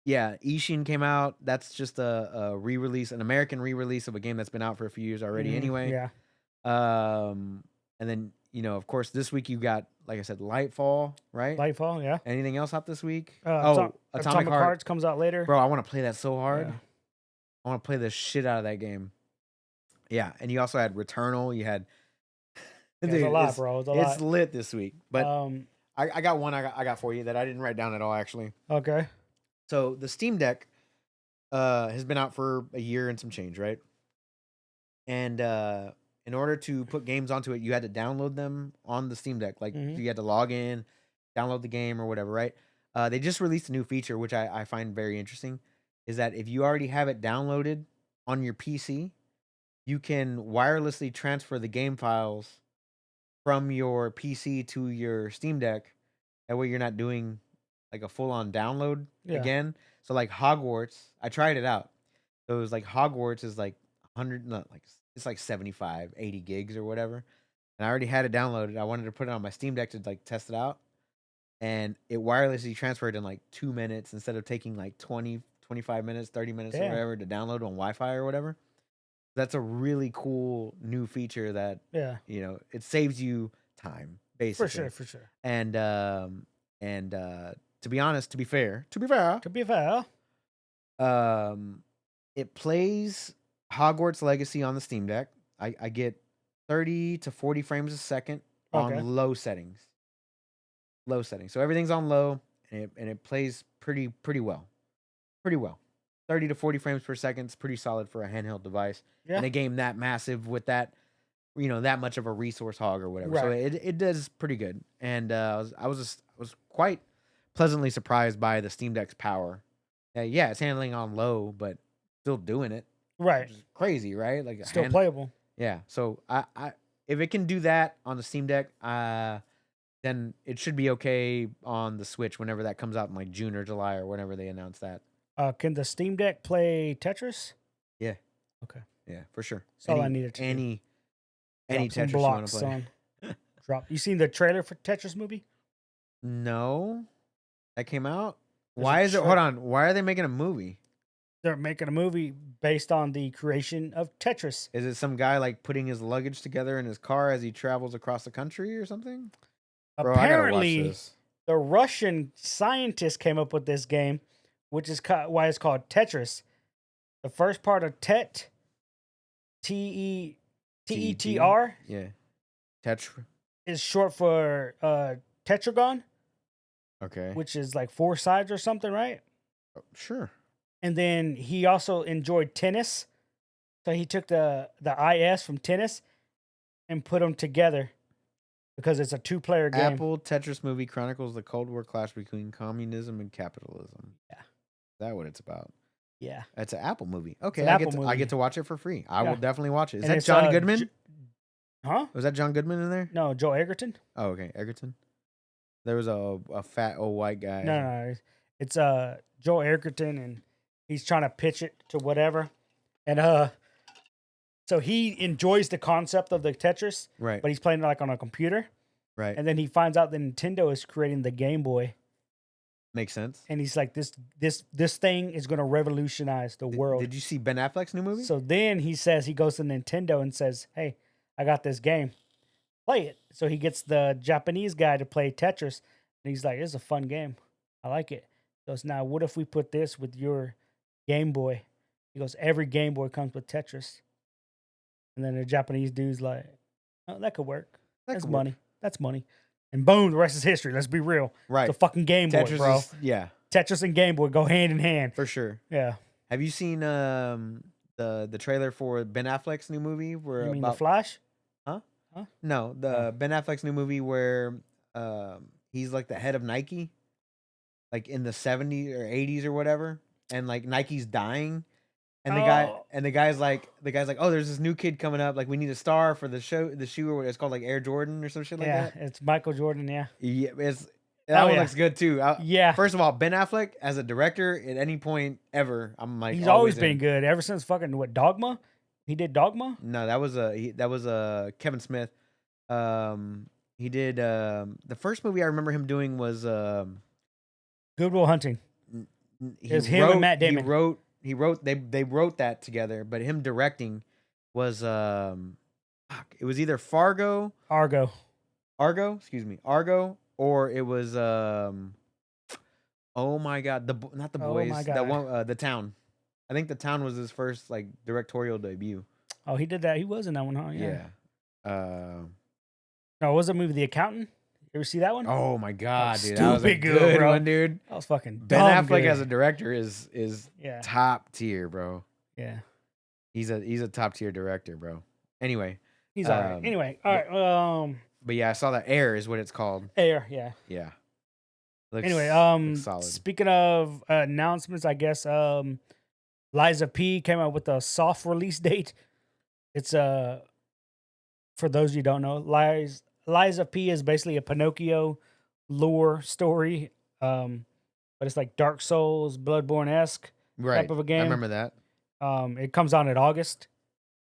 Yeah, Ishin came out. That's just a re-release, an American re-release of a game that's been out for a few years already. Mhm, Anyway, yeah. And then of course, this week you got, like I said, Lightfall, right? Lightfall, yeah. Anything else out this week? Atomic Hearts comes out later. Bro, I want to play that so hard. Yeah. I want to play the shit out of that game. Yeah, and you also had Returnal. You had, It's a lot, bro. It's a It's lot. lit this week. But Um, I got one I got for you that I didn't write down at all, actually. okay. So the Steam Deck has been out for a year and some change, right? And in order to put games onto it, you had to download them on the Steam Deck. Like, Mhm. you had to log in, download the game or whatever, right? They just released a new feature, which I find very interesting, is that if you already have it downloaded on your PC, you can wirelessly transfer the game files from your PC to your Steam Deck. That way you're not doing like a full on download Yeah. again. So like Hogwarts, I tried it out. So it was like Hogwarts is like 100, not like it's like 75, 80 gigs or whatever. And I already had it downloaded. I wanted to put it on my Steam Deck to like test it out. And it wirelessly transferred in like 2 minutes instead of taking like 20, 25 minutes, 30 minutes or Damn. whatever to download on Wi-Fi or whatever. That's a really cool new feature that, Yeah. it saves you time, basically. For sure. And to be honest, to be fair, To be fair, it plays Hogwarts Legacy on the Steam Deck. I get 30 to 40 frames a second Okay. on low settings. Low settings. So everything's on low, and it plays pretty well. Pretty well. 30 to 40 frames per second is pretty solid for a handheld device. yeah. And a game that massive with that, that much of a resource hog or whatever. So Right. it does pretty good. And I was quite pleasantly surprised by the Steam Deck's power. Yeah, it's handling on low, but still doing it. Right. Which is crazy, right? Like Still playable. Yeah. So I if it can do that on the Steam Deck, then it should be okay on the Switch whenever that comes out in like June or July or whenever they announce that. Can the Steam Deck play Tetris? Yeah. Okay. Yeah, for sure. That's all I needed to do. Any Drop some Tetris you want blocks, to play. son. Drop. You seen the trailer for Tetris movie? No. That came out? There's Why a is it? Hold on. Why are they making a movie? They're making a movie based on the creation of Tetris. Is it some guy like putting his luggage together in his car as he travels across the country or something? Bro, I gotta watch Apparently, this. the Russian scientists came up with this game, which is why it's called Tetris. The first part of Tetr, Yeah. Tetra. is short for tetragon, Okay. which is like 4 sides or something, right? Sure. And then he also enjoyed tennis, so he took the IS from tennis and put them together because it's a 2-player game. Apple Tetris movie chronicles the Cold War clash between communism and capitalism. Yeah. Is that what it's about? Yeah. It's an Apple movie. Okay, an I Apple get movie. to watch it for free. I Yeah. will definitely watch it. Is And that it's, John Goodman? Huh? Was that John Goodman in there? No, Joe Egerton. Oh, okay, Egerton. There was a fat old white guy. No, it's Joe Egerton, and he's trying to pitch it to whatever, and so he enjoys the concept of the Tetris, Right. but he's playing it like on a computer, Right. and then he finds out that Nintendo is creating the Game Boy, Makes sense. and he's like, this thing is going to revolutionize the world. Did you see Ben Affleck's new movie? So then he goes to Nintendo and says, "Hey, I got this game. Play it." So he gets the Japanese guy to play Tetris, and he's like, "This is a fun game. I like it." He goes, "Now, what if we put this with your Game Boy?" He goes, "Every Game Boy comes with Tetris." And then the Japanese dude's like, "Oh, that could work. That's could work. money. That's money." And boom, the rest is history. Let's be real. Right. It's a fucking Game Boy, Tetris bro. yeah, Tetris and Game Boy go hand in hand. for sure. Yeah. Have you seen the trailer for Ben Affleck's new movie? Where You mean about The Flash? Huh? Huh? No, the Ben Affleck's new movie where he's like the head of Nike, like in the 70s or 80s or whatever, and like Nike's dying. And Oh, the guy's like, oh, there's this new kid coming up. Like, we need a star for the shoe, or it's called like Air Jordan or some shit like yeah, that. it's Michael Jordan. Yeah. Yeah, that Oh one yeah, looks good too. yeah. First of all, Ben Affleck as a director at any point ever, I'm like He's always always been in. good ever since fucking what Dogma. He did Dogma. No, that was Kevin Smith. Um, he did the first movie I remember him doing was Good Will Hunting. he It was him and Matt Damon. he wrote they wrote that together, but him directing was it was either Argo. Argo, or it was oh my god, not the Oh boys, my that god. one the town. I think the town was his first like directorial debut. Oh, he did that. He was in that one, huh? Yeah. No, what was the movie The Accountant? You ever see that one? Oh my god, dude, that was a stupid good, good bro. one, dude. That was fucking Ben dumb Affleck good. as a director is Yeah. top tier, bro. Yeah. He's a top tier director, bro. Anyway, He's all right. Um, Anyway, all right. but yeah, I saw that Air is what it's called. Air, yeah. Yeah. Looks, Anyway, looks solid. speaking of announcements, I guess Liza P came out with a soft release date. It's for those you don't know, Liza P is basically a Pinocchio lore story. But it's like Dark Souls, Bloodborne-esque Right. type of a game. I remember that. It comes out in August.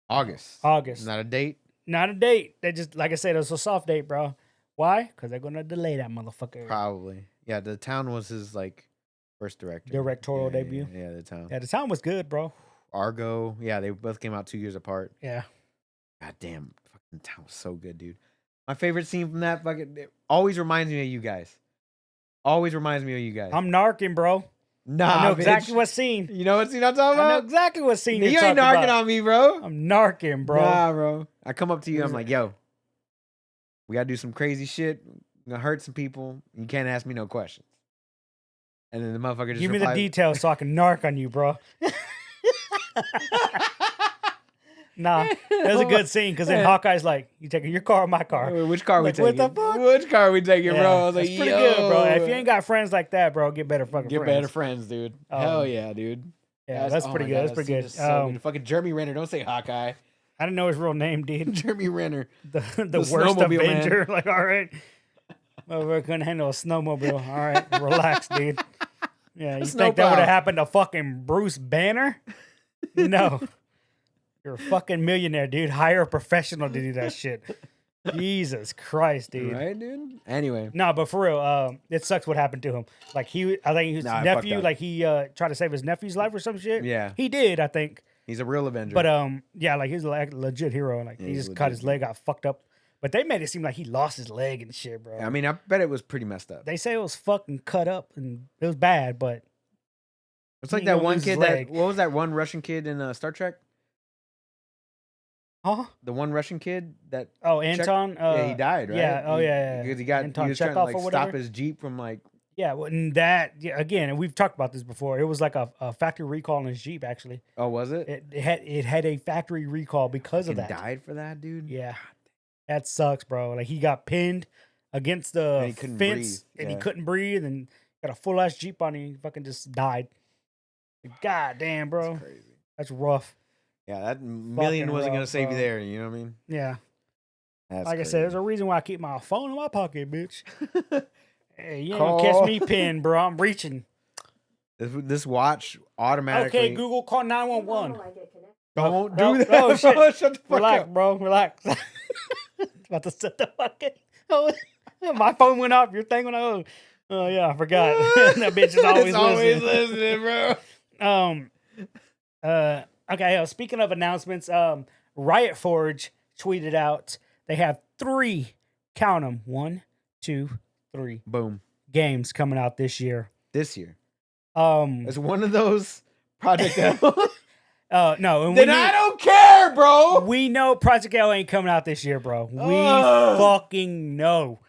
August. Not a date. Not a date. They just, like I said, it was a soft date, bro. Why? Because they're gonna delay that motherfucker. Probably. Yeah, the town was his like first Directorial debut. Yeah, the town. Yeah, the town was good, bro. Argo. Yeah, they both came out 2 years apart. Yeah. God damn, fucking town was so good, dude. My favorite scene from that fucking it always reminds me of you guys. Always reminds me of you guys. I'm narking, bro. Nah, I know bitch. exactly what scene. You know what scene I'm talking I know about? exactly what scene You you're ain't talking narking about. on me, bro. I'm narking, bro. Nah, bro. I come up to you, I'm Is like, it- yo, we gotta do some crazy shit. I'm gonna hurt some people. You can't ask me no questions. And then the motherfucker just Give me the replies, details so I can narc on you, bro. Nah, it was a good scene because then Hawkeye's like, "You taking your car or my car?" Which car we Like, what taking? the fuck? Which car we taking, Yeah, bro? I was like, that's pretty yo, good, bro. If you ain't got friends like that, bro, get better fucking get friends. better friends, dude. Hell yeah, dude. Yeah, that's oh pretty my good. God, That's that pretty scene good. is so good. Fucking Jeremy Renner. Don't say Hawkeye. I didn't know his real name, dude. Jeremy Renner. The The worst snowmobile man. Avenger. Like, all right. Well, we couldn't handle a snowmobile. All right, relax, dude. Yeah, you think that would snowplow. have happened to fucking Bruce Banner? No. You're a fucking millionaire, dude. Hire a professional to do that shit. Jesus Christ, dude. Right, dude? Anyway. No, but for real, it sucks what happened to him. Like I think his Nah, I fucked nephew, up. like he tried to save his nephew's life or some shit. Yeah. He did, I think. He's a real Avenger. But yeah, like he's like a legit hero. Like Yeah, he he's just cut legit, his leg, got fucked up. But they made it seem like he lost his leg and shit, bro. I mean, I bet it was pretty messed up. They say it was fucking cut up and it was bad, but It's like he that gonna one lose his kid that, leg. what was that one Russian kid in Star Trek? huh? The one Russian kid that, Oh, Anton. yeah, he died, right? Yeah. Oh, yeah. Because Anton he was trying to Chekhov like or stop whatever. his Jeep from like, Yeah. Well, and that again, and we've talked about this before. It was like a factory recall on his Jeep. Actually, oh, was it? it had a factory recall because of Fucking that. died for that, dude? Yeah, that sucks, bro. Like he got pinned against And the he couldn't fence, breathe, and he yeah. couldn't breathe, and got a full ass Jeep on him. He fucking just died. God damn, bro, That's crazy. that's rough. Yeah, that million Fucking wasn't going to rough, save you bro. there. You know what I mean? Yeah, That's like I said, there's a reason why I keep my phone in my pocket, bitch. crazy. Hey, you ain't gonna catch Call. me pinned, bro. I'm reaching. This watch automatically. Okay, Google, call 911. Don't Oh, do that. oh, shit. bro. Shut the fuck Relax, up. bro. Relax. About to set the fucking. Oh, my phone went off. Your thing went off. Oh yeah, I forgot. That bitch is always It's always listening. listening, bro. Okay. Speaking of announcements, Riot Forge tweeted out they have 3. Count them. 1, 2, 3 Boom. games coming out this year. This year. Um. It's one of those Project L. No. And Then I don't care, bro. we know Project L ain't coming out this year, bro. We Ugh. fucking know.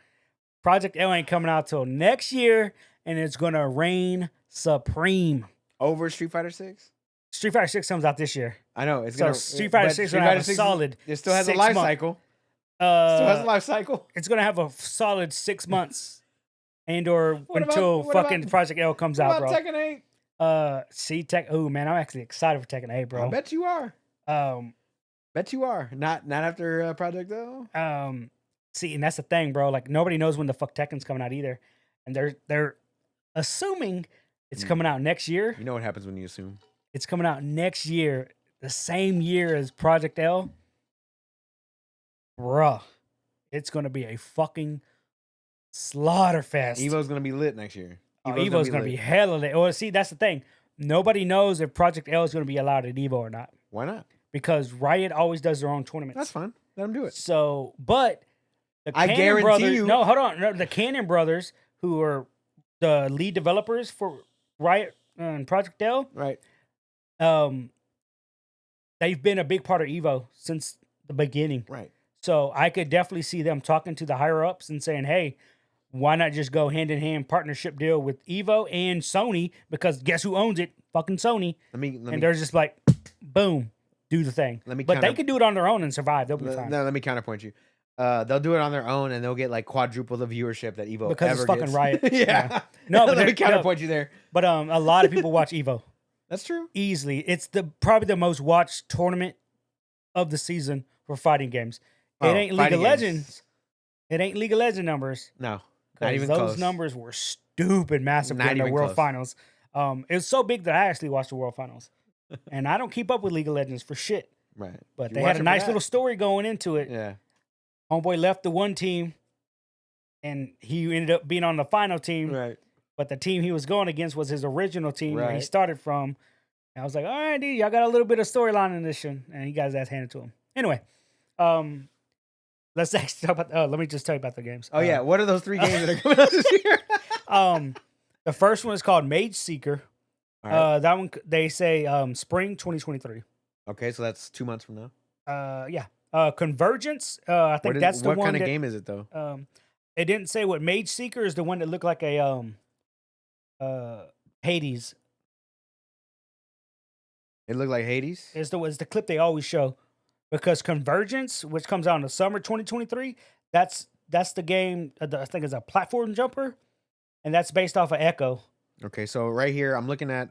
Project L ain't coming out till next year, and it's gonna reign supreme. Over Street Fighter 6? Street Fighter 6 comes out this year. I know. It's So gonna Street Fighter but 6 Street gonna have Fighter a solid It still has a 6 life month- cycle. Still has a life cycle. It's gonna have a solid 6 months, and or What about until what about fucking Project L comes what out, about bro. Tekken 8? See Tech. Oh man, I'm actually excited for Tekken 8, I bro. bet you are. Um, Bet you are. Not after Project L. see, and that's the thing, bro. Like nobody knows when the fuck Tekken's coming out either, and they're assuming it's coming out next year. You know what happens when you assume. It's coming out next year, the same year as Project L. Bruh, it's gonna be a fucking slaughter fest. Evo's gonna be lit next year. Evo's gonna be hella lit. Well, see, that's the thing. Nobody knows if Project L is gonna be allowed at Evo or not. Why not? Because Riot always does their own tournaments. That's fine. Let them do it. So, but the I Cannon guarantee brothers, you. No, hold on. No, the Cannon brothers, who are the lead developers for Riot and Project L, Right. they've been a big part of Evo since the beginning. Right. So I could definitely see them talking to the higher ups and saying, "Hey, why not just go hand in hand partnership deal with Evo and Sony? Because guess who owns it? Fucking Sony." And they're just like, boom, do the thing. But they could do it on their own and survive. They'll be fine. No, let me counterpoint you. They'll do it on their own, and they'll get like quadruple the viewership that Evo because ever it's fucking gets. Riot. Yeah. No, but let me counterpoint you there. But a lot of people watch Evo. That's true. Easily, it's probably the most watched tournament of the season for fighting games. It ain't League of Legends. It ain't League of Legends numbers. No, not even those close. numbers were stupid massive Not in the even World close. Finals. It was so big that I actually watched the World Finals, and I don't keep up with League of Legends for shit. Right. But You they watch had it a for nice that. little story going into it. Yeah. Homeboy left the one team, and he ended up being on the final team. Right. But the team he was going against was his original team where he Right. started from. And I was like, all right, dude, y'all got a little bit of storyline in this one. And he got his ass handed to him. Anyway, let's actually talk about, let me just tell you about the games. Oh, yeah. What are those 3 games that are coming out this year? The first one is called Mage Seeker. All right. That one, they say spring 2023. Okay, so that's 2 months from now. Yeah. Convergence, I think that's the one. What kind of game is it, though? It didn't say what Mage Seeker is the one that looked like a Hades. It looked like Hades? It's the clip they always show. Because Convergence, which comes out in the summer 2023, that's the game, I think it's a platform jumper, and that's based off of Echo. Okay, so right here, I'm looking at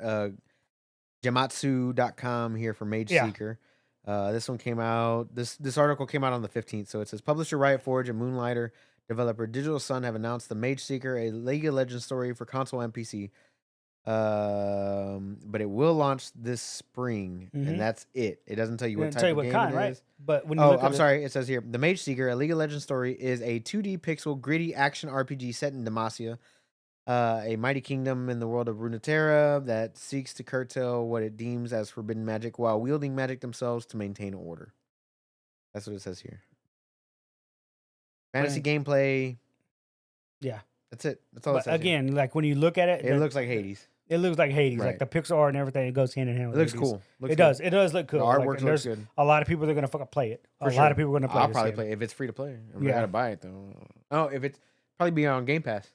Jamatsu.com here for Mage Seeker. This one came out, this article came out on the 15th, so it says, Publisher Riot Forge and Moonlighter developer Digital Sun have announced the Mage Seeker, a League of Legends story for console and PC. But it will launch this spring, and that's it. It doesn't tell you what type of game it is. Right? But when you look I'm sorry. It says here, The Mage Seeker, a League of Legends story, is a 2D pixel gritty action RPG set in Demacia, a mighty kingdom in the world of Runeterra that seeks to curtail what it deems as forbidden magic while wielding magic themselves to maintain order. That's what it says here. Fantasy gameplay. Yeah. That's it. That's all it says. Again, like when you look at it, it looks like Hades. It looks like Hades, Right. like the pixel art and everything. It goes hand in hand with It looks Hades. cool. It does. It does look cool. The artwork looks good. A lot of people that are gonna fucking play it. For a sure. lot of people are gonna play. I'll this probably game. play it if it's free to play. I'm Yeah. gonna buy it though. Oh, if it's probably be on Game Pass.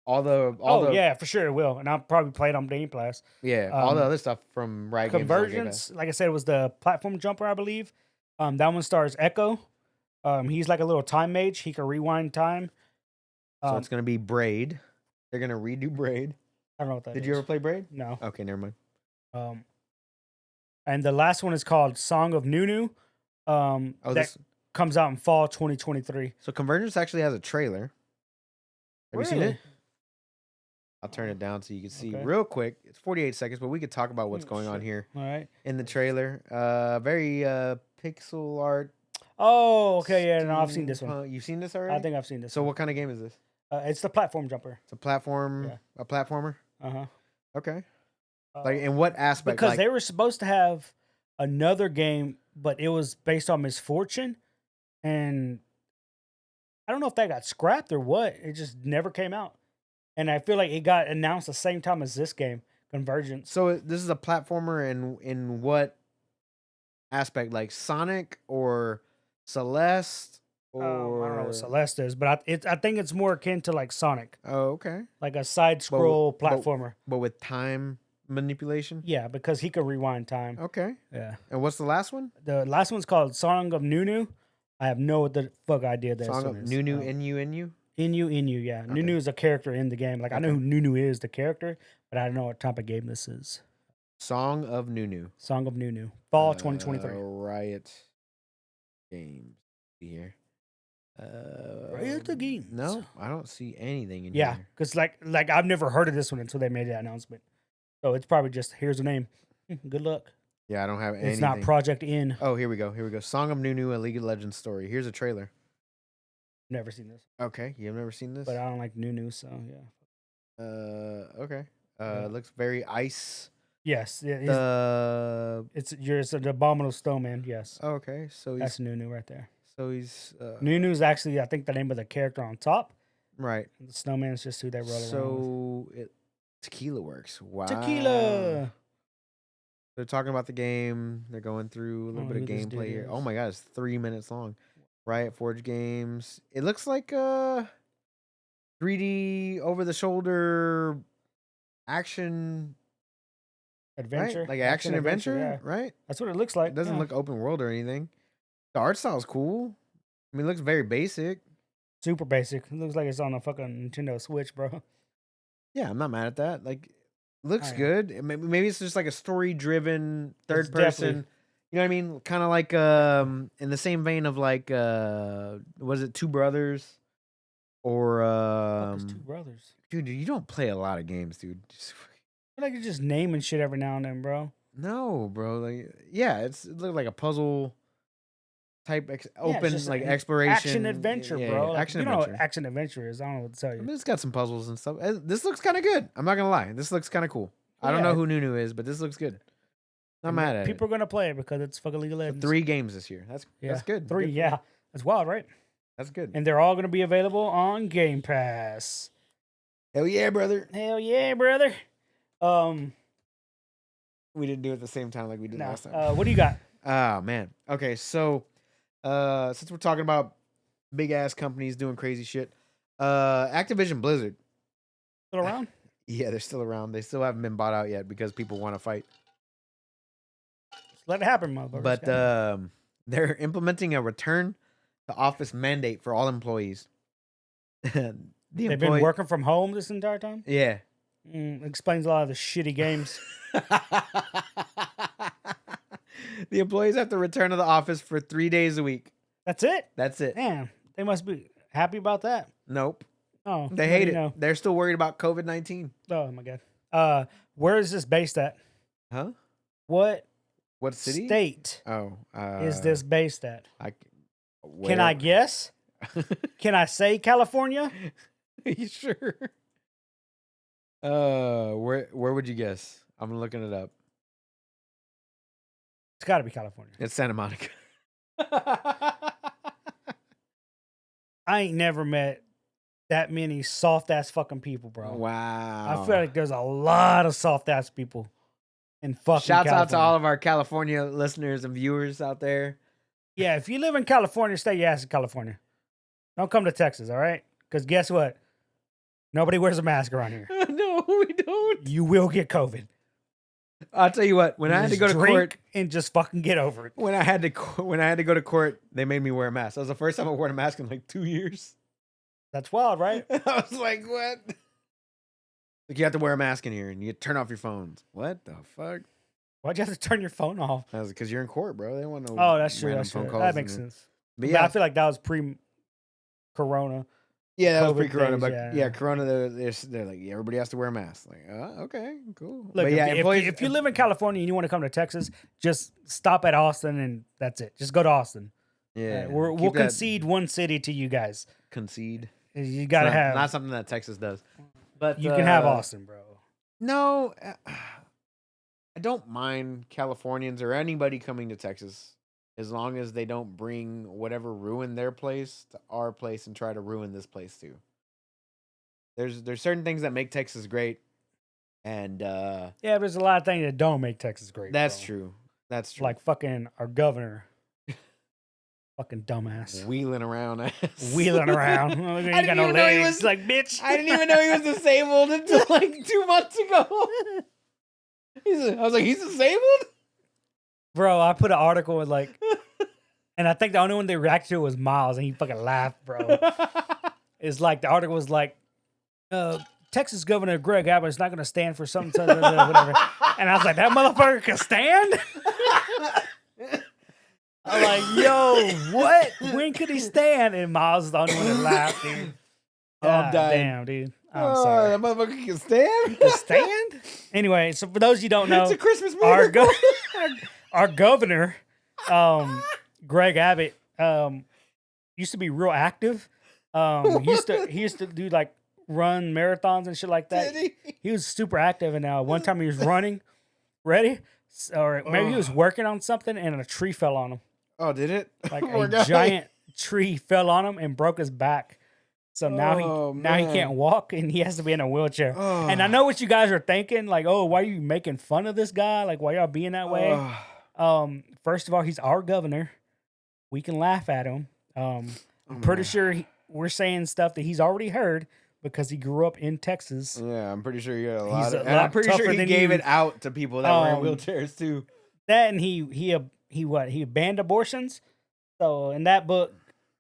All the yeah, for sure it will, and I'll probably play it on Game Pass. Yeah, all the other stuff from Riot Games is on Game Pass. Convergence, like I said, was the platform jumper, I believe. That one stars Echo. He's like a little time mage. He can rewind time. So it's gonna be Braid. They're gonna redo Braid. I don't know what that is. Did you ever play Braid? No. Okay, never mind. And the last one is called Song of Nunu. That comes out in fall 2023. So Convergence actually has a trailer. Have you seen Really? it? I'll turn it down so you can see Okay. real quick. It's 48 seconds, but we could talk about what's going on here All right. in the trailer. Very pixel art. Oh, okay. Yeah, no, I've seen this one. You've seen this already? I think I've seen this. So what kind of game is this? It's the platform jumper. It's a platform, Yeah. a platformer. Uh-huh. Okay. Like in what aspect? Because like, they were supposed to have another game, but it was based on Misfortune, and I don't know if that got scrapped or what. It just never came out, and I feel like it got announced the same time as this game, Convergence. So this is a platformer in what aspect? Like Sonic or Celeste or I don't know what Celeste is, but I think it's more akin to like Sonic, Oh, okay. like a side scroll platformer. But with time manipulation? Yeah, because he could rewind time. Okay. Yeah. And what's the last one? The last one's called Song of Nunu. I have no the fuck idea that Song one of is. Nunu Inu. Inu, yeah. Okay. Nunu is a character in the game. Like I know Okay. who Nunu is, the character, but I don't know what type of game this is. Song of Nunu. Song of Nunu, fall 2023. Riot Games. See here. Riot the Games. No, I don't see anything in Yeah, here. because like I've never heard of this one until they made that announcement. So it's probably just here's a name. Good luck. Yeah, I don't have anything. It's not Project In. Oh, here we go. Here we go. Song of Nunu, a League of Legends story. Here's a trailer. Never seen this, Okay, you've never seen this? but I don't like Nunu, so yeah. Okay. Yeah. It looks very ice. Yes, it's an abominable snowman. Yes, Okay, so he's that's Nunu right there. Nunu Nunu's actually I think the name of the character on top. right. The snowman is just who they roll around with. So Tequila Works. Wow. Tequila. They're talking about the game. They're going through a little bit of who this gameplay dude here. Oh is. my god, it's 3 minutes long. Riot Forge Games. It looks like 3D over the shoulder action, Adventure, right? Like action adventure, yeah. right? That's what it looks like. It doesn't yeah. look open world or anything. The art style's cool. I mean, it looks very basic. super basic. It looks like it's on a fucking Nintendo Switch, bro. Yeah, I'm not mad at that. Like, looks Oh, yeah. good. Maybe it's just like a story-driven third It's definitely- person. You know what I mean? Kind of like in the same vein of like was it Two Brothers or Fuck is Two Brothers. dude, you don't play a lot of games, dude. I feel like you're just naming shit every now and then, bro. No, bro. Like, yeah, it looked like a puzzle type Yeah, it's open just like an exploration action adventure, yeah, bro. yeah, Like, action you know adventure. what action adventure is. I don't know what to tell I you. mean, it's got some puzzles and stuff. This looks kind of good. I'm not gonna lie. This looks kind of cool. I don't Yeah. know who Nunu is, but this looks good. Not And mad at people are gonna play it because it's fucking League of it. So Legends. 3 games this year. That's good. 3, Good for yeah. them. That's wild, right? That's good. And they're all gonna be available on Game Pass. Hell yeah, brother. Hell yeah, brother. We didn't do it at the same time like we did Nah. last time. What do you got? Oh man. Okay, so since we're talking about big ass companies doing crazy shit, Activision Blizzard. Still around? Yeah, they're still around. They still haven't been bought out yet because people want to fight. Let it happen, motherfucker. But they're implementing a return to office mandate for all employees. They've been working from home this entire time. Yeah. Explains a lot of the shitty games. The employees have to return to the office for 3 days a week. That's it. That's it. Damn, they must be happy about that. Nope. Oh, They what hate do it. you know? They're still worried about COVID-19. Oh my god. Where is this based at? Huh? What What city? state Oh, is this based at? Can I where- guess? Can I say California? You sure? Where would you guess? I'm looking it up. It's got to be California. It's Santa Monica. I ain't never met that many soft ass fucking people, bro. Wow. I feel like there's a lot of soft ass people in fucking Shouts out to California. all of our California listeners and viewers out there. Yeah, if you live in California, stay your ass in California. Don't come to Texas, all right? Because guess what? Nobody wears a mask around here. No, we don't. You will get COVID. I'll tell you what. When I had to Just go to drink court, and just fucking get over it. when I had to go to court, they made me wear a mask. That was the first time I wore a mask in like 2 years. That's wild, right? I was like, what? Like, you have to wear a mask in here and you turn off your phones. What the fuck? Why'd you have to turn your phone off? That was because you're in court, bro. They don't want no. Oh, that's true. random That's phone true. calls That makes in there. sense. But Yeah, yeah, I feel like that was pre-corona. yeah, that was COVID pre-corona. days, But yeah. yeah, Corona. They're like, yeah, everybody has to wear a mask. Like, okay, cool. Look, but yeah, if you live in California and you want to come to Texas, just stop at Austin and that's it. Just go to Austin. yeah, We'll keep that- concede one city to you guys. concede. You It's gotta not, have. not something that Texas does. But you can have Austin, bro. No, I don't mind Californians or anybody coming to Texas as long as they don't bring whatever ruined their place to our place and try to ruin this place too. There's certain things that make Texas great, and Yeah, but there's a lot of things that don't make Texas great. that's bro. true. That's true. Like fucking our governor. Fucking dumbass. wheeling around, Wheeling around. Oh, you didn't got no even know he legs. was- Like, bitch. I didn't even know he was disabled until like 2 months ago. I was like, he's disabled? Bro, I put an article with like And I think the only one they reacted to was Miles, and he fucking laughed, bro. It's like the article was like, Texas Governor Greg Abbott is not going to stand for something, whatever. And I was like, that motherfucker can stand? I'm like, yo, what? When could he stand? And Miles is the only one that laughed, dude. I'm dying. Damn, dude. I'm sorry. That motherfucker can stand. To stand? Anyway, so for those you don't know, It's a Christmas movie. Our governor, Greg Abbott, used to be real active. He used to do like run marathons and shit like that. Did he? He was super active, and one time he was running, ready, or maybe he was working on something, and a tree fell on him. Oh, did it? Like a giant tree fell on him and broke his back. So now he can't walk, and he has to be in a wheelchair. Oh. And I know what you guys are thinking, like, oh, why are you making fun of this guy? Like, why y'all being that way? First of all, he's our governor. We can laugh at him. I'm pretty sure we're saying stuff that he's already heard because he grew up in Texas. Yeah, I'm pretty sure you got a He's lot. a And lot I'm pretty sure he tougher gave than it out to people that were in wheelchairs too. That, and he banned abortions. So in that book,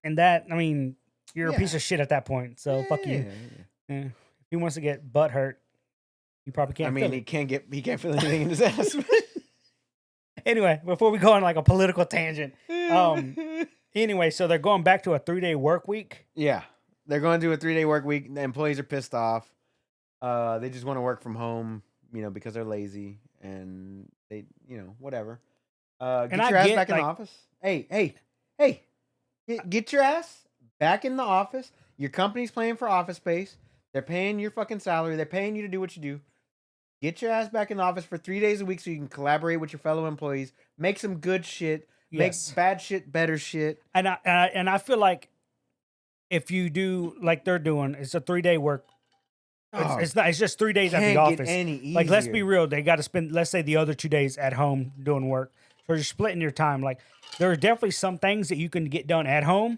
I mean, you're a piece of shit at that point. So fuck you. Yeah. If he wants to get butt hurt, you probably can't. I mean, he can't feel anything in his ass. Anyway, before we go on like a political tangent, anyway, so they're going back to a 3-day work week. Yeah, they're going to do a 3-day work week. The employees are pissed off. They just want to work from home, because they're lazy and they, whatever. Get your ass back in the office. Hey, get your ass back in the office. Your company's paying for office space. They're paying your fucking salary. They're paying you to do what you do. Get your ass back in the office for 3 days a week so you can collaborate with your fellow employees. Make some good shit. Yes. Make bad shit better shit. And I feel like if you do like they're doing, it's a 3-day work. It's not. It's just 3 days at the office. Like, let's be real. They got to spend, let's say, the other 2 days at home doing work. So you're splitting your time. Like, there are definitely some things that you can get done at home,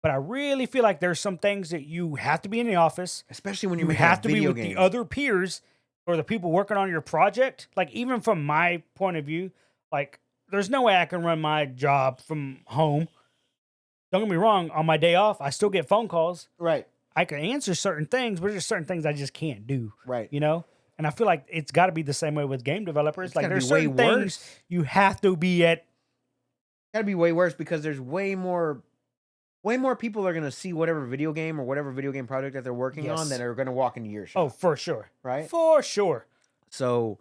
but I really feel like there's some things that you have to be in the office, especially when you have to be with the other peers or the people working on your project. Like, even from my point of view, like, there's no way I can run my job from home. Don't get me wrong. On my day off, I still get phone calls. Right. I can answer certain things, but there's certain things I just can't do. Right. And I feel like it's got to be the same way with game developers. Like, there's certain things you have to be at. Got to be way worse because there's way more people are going to see whatever video game or whatever video game project that they're working on that are going to walk into your shop. Oh, for sure. Right? For sure. So,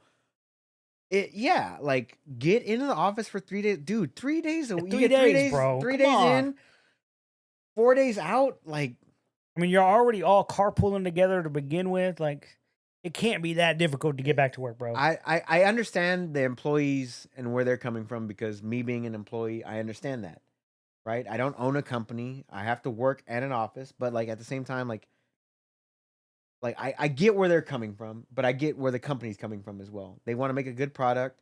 like, get into the office for 3 days. Dude, 3 days a week. 3 days, bro. 3 days in, 4 days out. Like, I mean, you're already all carpooling together to begin with. Like, it can't be that difficult to get back to work, bro. I understand the employees and where they're coming from because me being an employee, I understand that. Right? I don't own a company. I have to work at an office, but like at the same time, like I get where they're coming from, but I get where the company's coming from as well. They want to make a good product.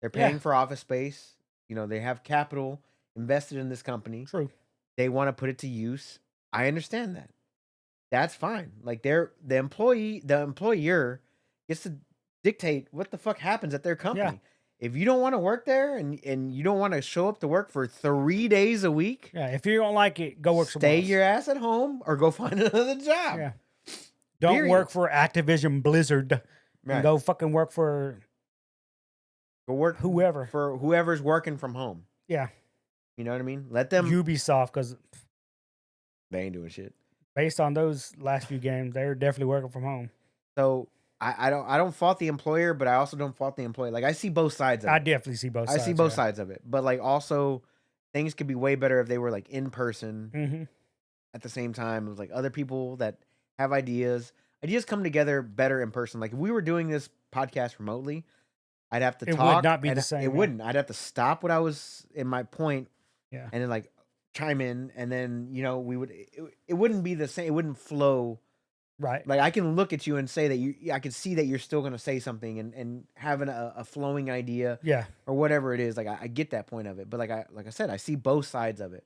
They're paying for office space. They have capital invested in this company. True. They want to put it to use. I understand that. That's fine. Like the employer gets to dictate what the fuck happens at their company. Yeah. If you don't want to work there and you don't want to show up to work for 3 days a week, if you don't like it, go work somewhere else. Stay your ass at home or go find another job. Yeah. Don't work for Activision Blizzard. Right. Go fucking work for whoever. For whoever's working from home. Yeah. You know what I mean? Let them Ubisoft, because they ain't doing shit. Based on those last few games, they're definitely working from home. So I don't fault the employer, but I also don't fault the employee. Like, I see both sides of it. I definitely see both sides. I see both sides of it. But like, also things could be way better if they were like in person at the same time. It was like other people that have ideas come together better in person. Like, if we were doing this podcast remotely, I'd have to talk. It would not be the same. It wouldn't. I'd have to stop what I was in my point. Yeah. And then like chime in, and then it wouldn't be the same. It wouldn't flow. Right. Like, I can look at you and say that I can see that you're still going to say something and having a flowing idea. Yeah. Or whatever it is. Like, I get that point of it. But like I said, I see both sides of it.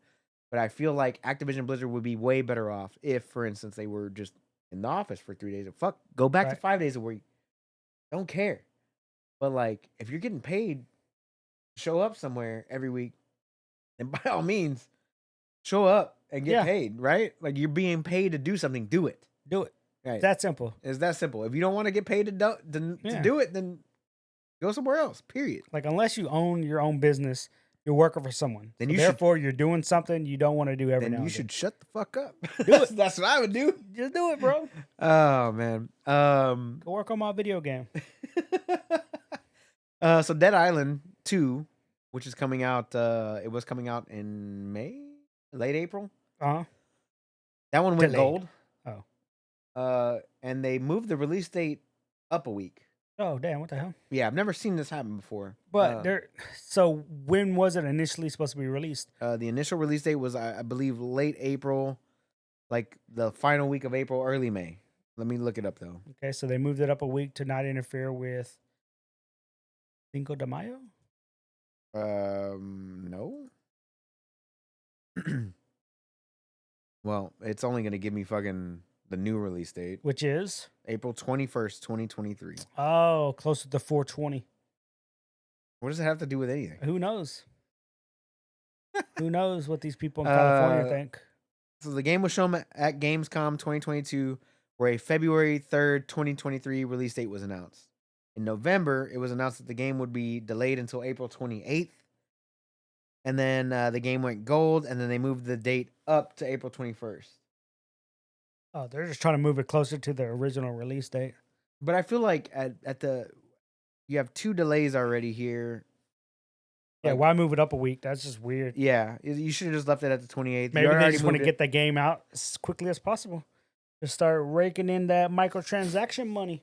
But I feel like Activision Blizzard would be way better off if, for instance, they were just in the office for 3 days. Fuck, go back to 5 days a week. Don't care. But like, if you're getting paid, show up somewhere every week. then by all means, show up and get Yeah. paid, right? Like you're being paid to do something, do it. Do it. Right. That simple. It's that simple. If you don't want to get paid to Yeah. do it, then go somewhere else. Period. Like unless you own your own business, you're working for someone. Then So you should- therefore, you're doing something you don't want to do every Then now you and should then. shut the fuck up. Do it. That's what I would do. Just do it, bro. Oh man. Go work on my video game. So Dead Island 2, which is coming out, it was coming out in May, late April. Uh-huh. That one went Delayed. gold. Oh. And they moved the release date up a week. Oh, damn, what the hell? Yeah, I've never seen this happen before. But so when was it initially supposed to be released? The initial release date was, I believe, late April, like the final week of April, early May. Let me look it up though. Okay, so they moved it up a week to not interfere with Cinco de Mayo? No. Well, it's only gonna give me fucking the new release date, Which is? April 21st, 2023. Oh, closer to 420. What does it have to do with anything? Who knows? Who knows what these people in California think? So the game was shown at Gamescom 2022, where a February 3rd, 2023 release date was announced. In November, it was announced that the game would be delayed until April 28th. And then the game went gold, and then they moved the date up to April 21st. Oh, they're just trying to move it closer to the original release date. But I feel like you have 2 delays already here. Yeah, Like- why move it up a week? That's just weird. Yeah, you should have just left it at the 28th. Maybe You they already just want to moved get the game out as quickly as possible. Just start raking in that microtransaction money.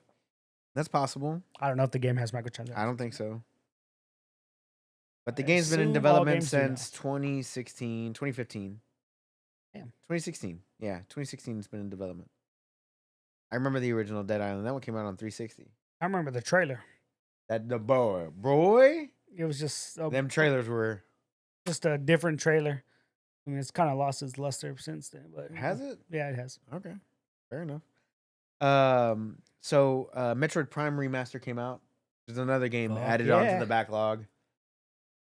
That's possible. I don't know if the game has microtransactions. I don't think so. But the I game's been in assume all development games do since 2016, 2015. Damn. 2016. Yeah, 2016 it's been in development. I remember the original Dead Island. That one came out on 360. I remember the trailer. That the boy. It was just Them trailers were. just a different trailer. I mean, it's kind of lost its luster since then. But Has it? Yeah, it has. Okay, fair enough. So Metroid Prime Remaster came out. There's another game Fuck added yeah. onto the backlog.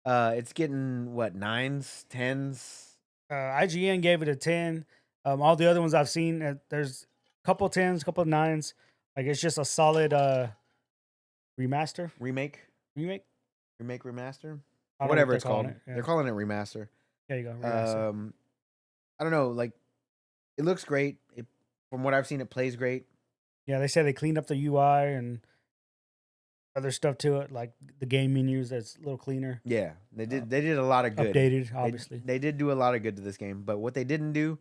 It's getting what, 9s, 10s. IGN gave it a 10. All the other ones I've seen, there's a couple 10s, a couple 9s. Like it's just a solid remaster, remake, remake, remaster, I don't know whatever what it's they're calling called. it. Yeah. They're calling it remaster. There you go. Remaster. I don't know. Like, it looks great. From what I've seen, it plays great. Yeah, they say they cleaned up the UI and other stuff to it, like the game menus. That's a little cleaner, Yeah, they did. They did a lot of good. updated, obviously. They did do a lot of good to this game, but what they didn't do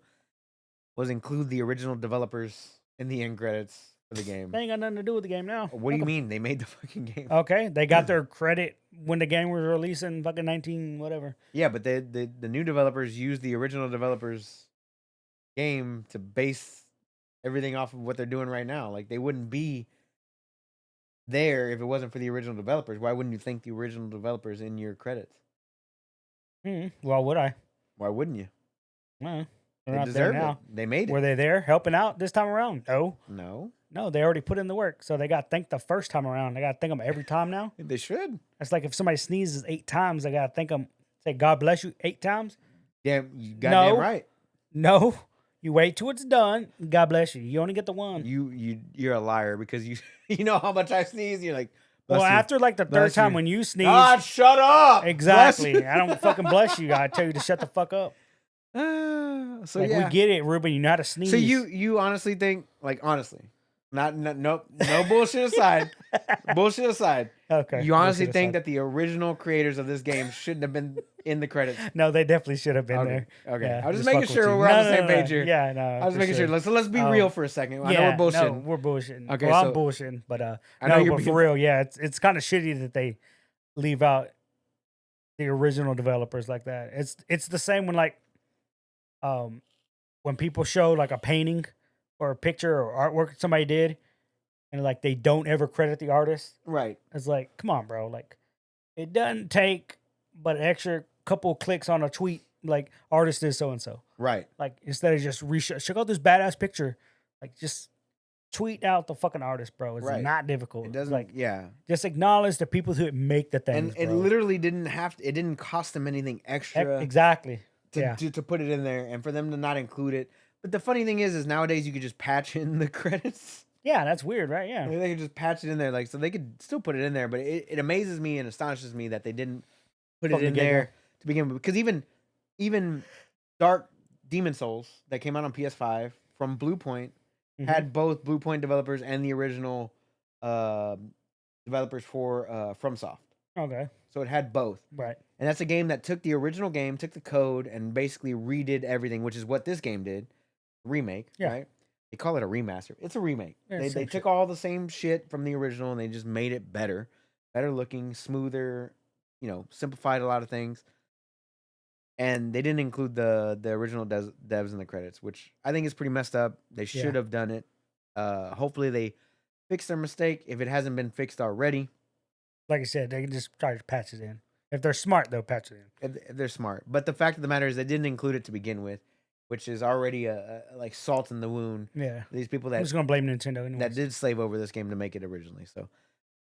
was include the original developers in the end credits for the game. They ain't got nothing to do with the game now. What do you mean? They made the fucking game. Okay, they got their credit when the game was released in fucking 19 whatever. Yeah, but the new developers used the original developers' game to base everything off of what they're doing right now. Like, they wouldn't be there if it wasn't for the original developers. Why wouldn't you thank the original developers in your credits? Well, would I? Why wouldn't you? Well, They they're not there deserve now. it. They made it. Were they there helping out this time around? No, No, they already put in the work, so they got thanked the first time around. They got to thank them every time now. they should. It's like if somebody sneezes 8 times, they got to thank them. Say God bless you 8 times. Yeah, you goddamn No. right. No, you wait till it's done. God bless you. You only get the one. You're a liar because you you know how much I sneeze. You're like, Well, bless you. after like the third Bless time you. when you sneeze, God, shut up. exactly. Bless you. I don't fucking bless you. I tell you to shut the fuck up. So Like yeah. we get it, Ruben. You know how to sneeze. So you honestly think, like, honestly, no bullshit aside, bullshit aside. okay? You honestly bullshit think aside. that the original creators of this game shouldn't have been in the credits? No, they definitely should have been Okay. there. Okay. Yeah, I was just fuck making with sure you. we're on the No, same no, page here. Yeah, no. I was for making sure. sure. So let's be real for a second. I know we're bullshitting. No, we're bullshitting. Okay, well, so- I'm bullshitting, but I know no, you're but being- for real, yeah, it's kind of shitty that they leave out the original developers like that. It's the same when people show like a painting or a picture or artwork somebody did, and like they don't ever credit the artist. Right. It's like, come on, bro. Like, it doesn't take but an extra couple clicks on a tweet. Like, artist is so and so. Right. Like, instead of just check out this badass picture. Like, just tweet out the fucking artist, bro. It's Right. not difficult. It It's doesn't. like Yeah. just acknowledge the people who make the And things, it bro. literally didn't have to. It didn't cost them anything extra Exactly. to Yeah. to put it in there, and for them to not include it. But the funny thing is nowadays you could just patch in the credits. Yeah, that's weird, right? I Yeah. mean, they could just patch it in there, like so they could still put it in there. But it amazes me and astonishes me that they didn't put From it the in get-go. there to begin with. Because even Dark Demon Souls that came out on PS5 from Blue Point Mhm. had both Blue Point developers and the original developers for FromSoft. Okay. So it had both. Right. And that's a game that took the original game, took the code, and basically redid everything, which is what this game did. Remake, Yeah. right? They call it a remaster. It's a remake. Yeah, They same took shit. all the same shit from the original and they just made it better. Better looking, smoother, simplified a lot of things. And they didn't include the original devs in the credits, which I think is pretty messed up. They should have done it. Hopefully they fix their mistake if it hasn't been fixed already. Like I said, they can just try to patch it in. If they're smart, they'll patch it in. If they're smart. But the fact of the matter is they didn't include it to begin with, which is already a like salt in the wound. Yeah. These people I'm that just gonna blame Nintendo that anyways. did slave over this game to make it originally. So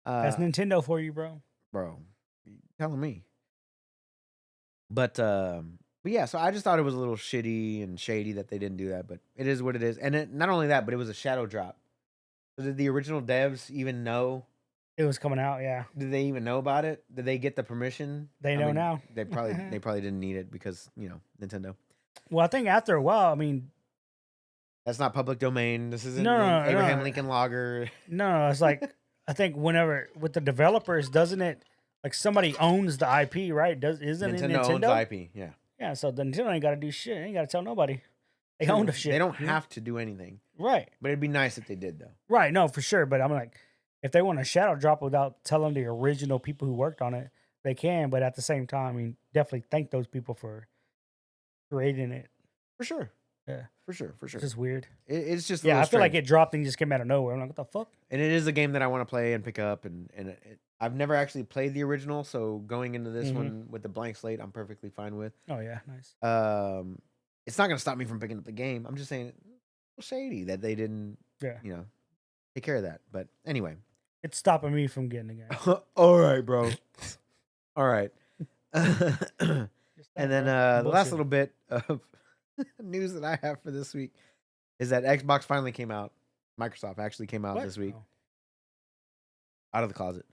That's Nintendo for you, bro. bro, you telling me. But yeah, so I just thought it was a little shitty and shady that they didn't do that, but it is what it is. And not only that, but it was a shadow drop. So did the original devs even know? It was coming out, yeah. Did they even know about it? Did they get the permission? They know now. They probably didn't need it because, Nintendo. Well, I think after a while, I mean, That's not public domain. This isn't No, Abraham no. Lincoln Logger. no, it's like I think whenever with the developers, doesn't it like somebody owns the IP, right? Isn't it Nintendo owns Nintendo? IP. Yeah. Yeah, so the Nintendo ain't gotta do shit. Ain't gotta tell nobody. They own the shit. They don't have to do anything. Right. But it'd be nice if they did though. Right, no, for sure. But I'm like, if they want a shadow drop without telling the original people who worked on it, they can. But at the same time, I mean, definitely thank those people for creating it. For sure. Yeah. For sure. It's just weird. It's just a Yeah, I little feel like strange. it dropped and just came out of nowhere. I'm like, what the fuck? And it is a game that I want to play and pick up, and I've never actually played the original, so going into this one with the blank slate, I'm perfectly fine with. Oh yeah, nice. It's not gonna stop me from picking up the game. I'm just saying, it's a little shady that they didn't, Yeah. take care of that. But anyway, It's stopping me from getting the game. all right, bro. All right. Just And that, then bro. the last Bullshit. little bit of news that I have for this week is that Xbox finally came out. Microsoft actually came out What? this week Oh. out of the closet,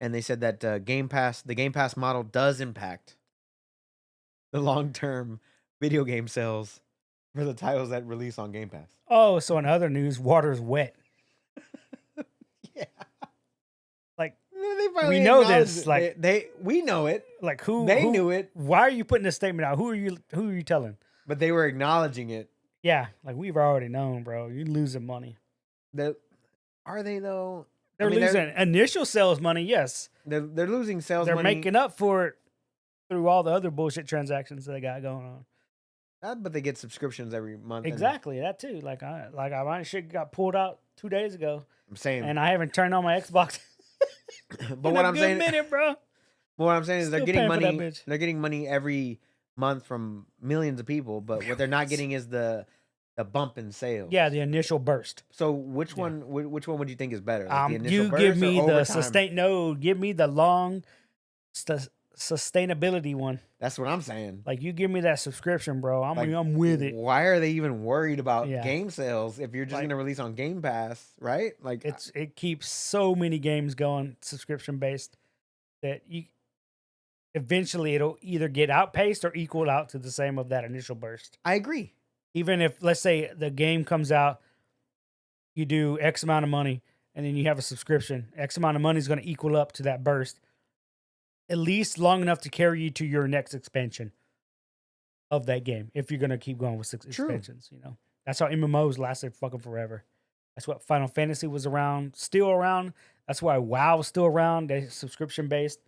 and they said that the Game Pass model does impact the long-term video game sales for the titles that release on Game Pass. Oh, so in other news, water's wet. Yeah, Like, they finally we know acknowledged this, it. like- we know it. like who? They who- knew it, Why are you putting this statement out? Who are you telling? but they were acknowledging it. Yeah, like we've already known, bro. You're losing money. Are they though? They're I mean, losing initial sales money. Yes, They're losing sales they're money. making up for it through all the other bullshit transactions they got going on. But they get subscriptions every month. and Exactly, that too. Like my shit got pulled out 2 days ago, I'm saying, and I haven't turned on my Xbox. but in what a I'm good saying, minute, bro. what I'm saying is they're Still getting paying for that money. bitch. They're getting money every month from millions of people, but what they're not getting is the bump in sales. Yeah, the initial burst. So which Yeah. one? Which one would you think is better? Like the initial You burst give or me over the time? give me the long sustainability one. That's what I'm saying. Like you give me that subscription, bro. I'm Like, with it. Why are they even worried about Yeah. game sales if you're just Like- going to release on Game Pass, right? Like It keeps so many games going subscription based that you eventually it'll either get outpaced or equal out to the same of that initial burst. I agree. Even if let's say the game comes out, you do X amount of money and then you have a subscription, X amount of money is going to equal up to that burst, at least long enough to carry you to your next expansion of that game. If you're going to keep going with True. expansions, that's how MMOs lasted fucking forever. That's what Final Fantasy was around, still around. That's why WoW was still around. They're subscription based.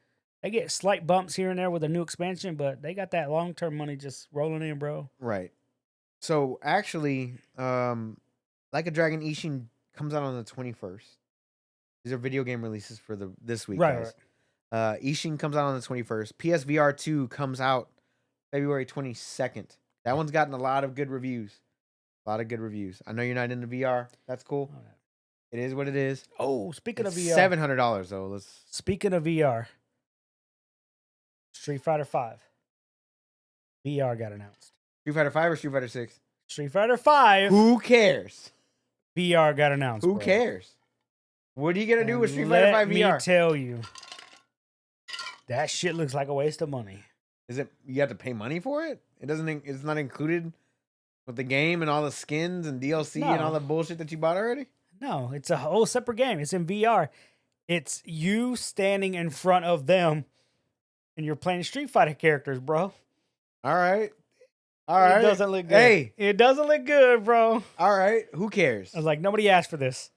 They get slight bumps here and there with a new expansion, but they got that long term money just rolling in, bro. Right. So actually, Like a Dragon Ishin comes out on the 21st. These are video game releases for this week, Right, guys. Ishin comes out on the 21st. PSVR 2 comes out February 22nd. That one's gotten a lot of good reviews. A lot of good reviews. I know you're not into VR. That's cool. It is what it is. Oh, speaking It's of VR, $700 though. speaking of VR, Street Fighter Five VR got announced. Street Fighter 5 or Street Fighter 6? Street Fighter Five Who cares? VR got announced. Who bro. cares? What are you gonna do with And Street Fighter 5 let me VR? tell you, that shit looks like a waste of money. Is it you have to pay money for it? It doesn't. It's not included with the game and all the skins and DLC and all No. the bullshit that you bought already. No, it's a whole separate game. It's in VR. It's you standing in front of them, and you're playing Street Fighter characters, bro. All right, all right. It doesn't look good. Hey, It doesn't look good, bro. all right. Who cares? I was like, nobody asked for this.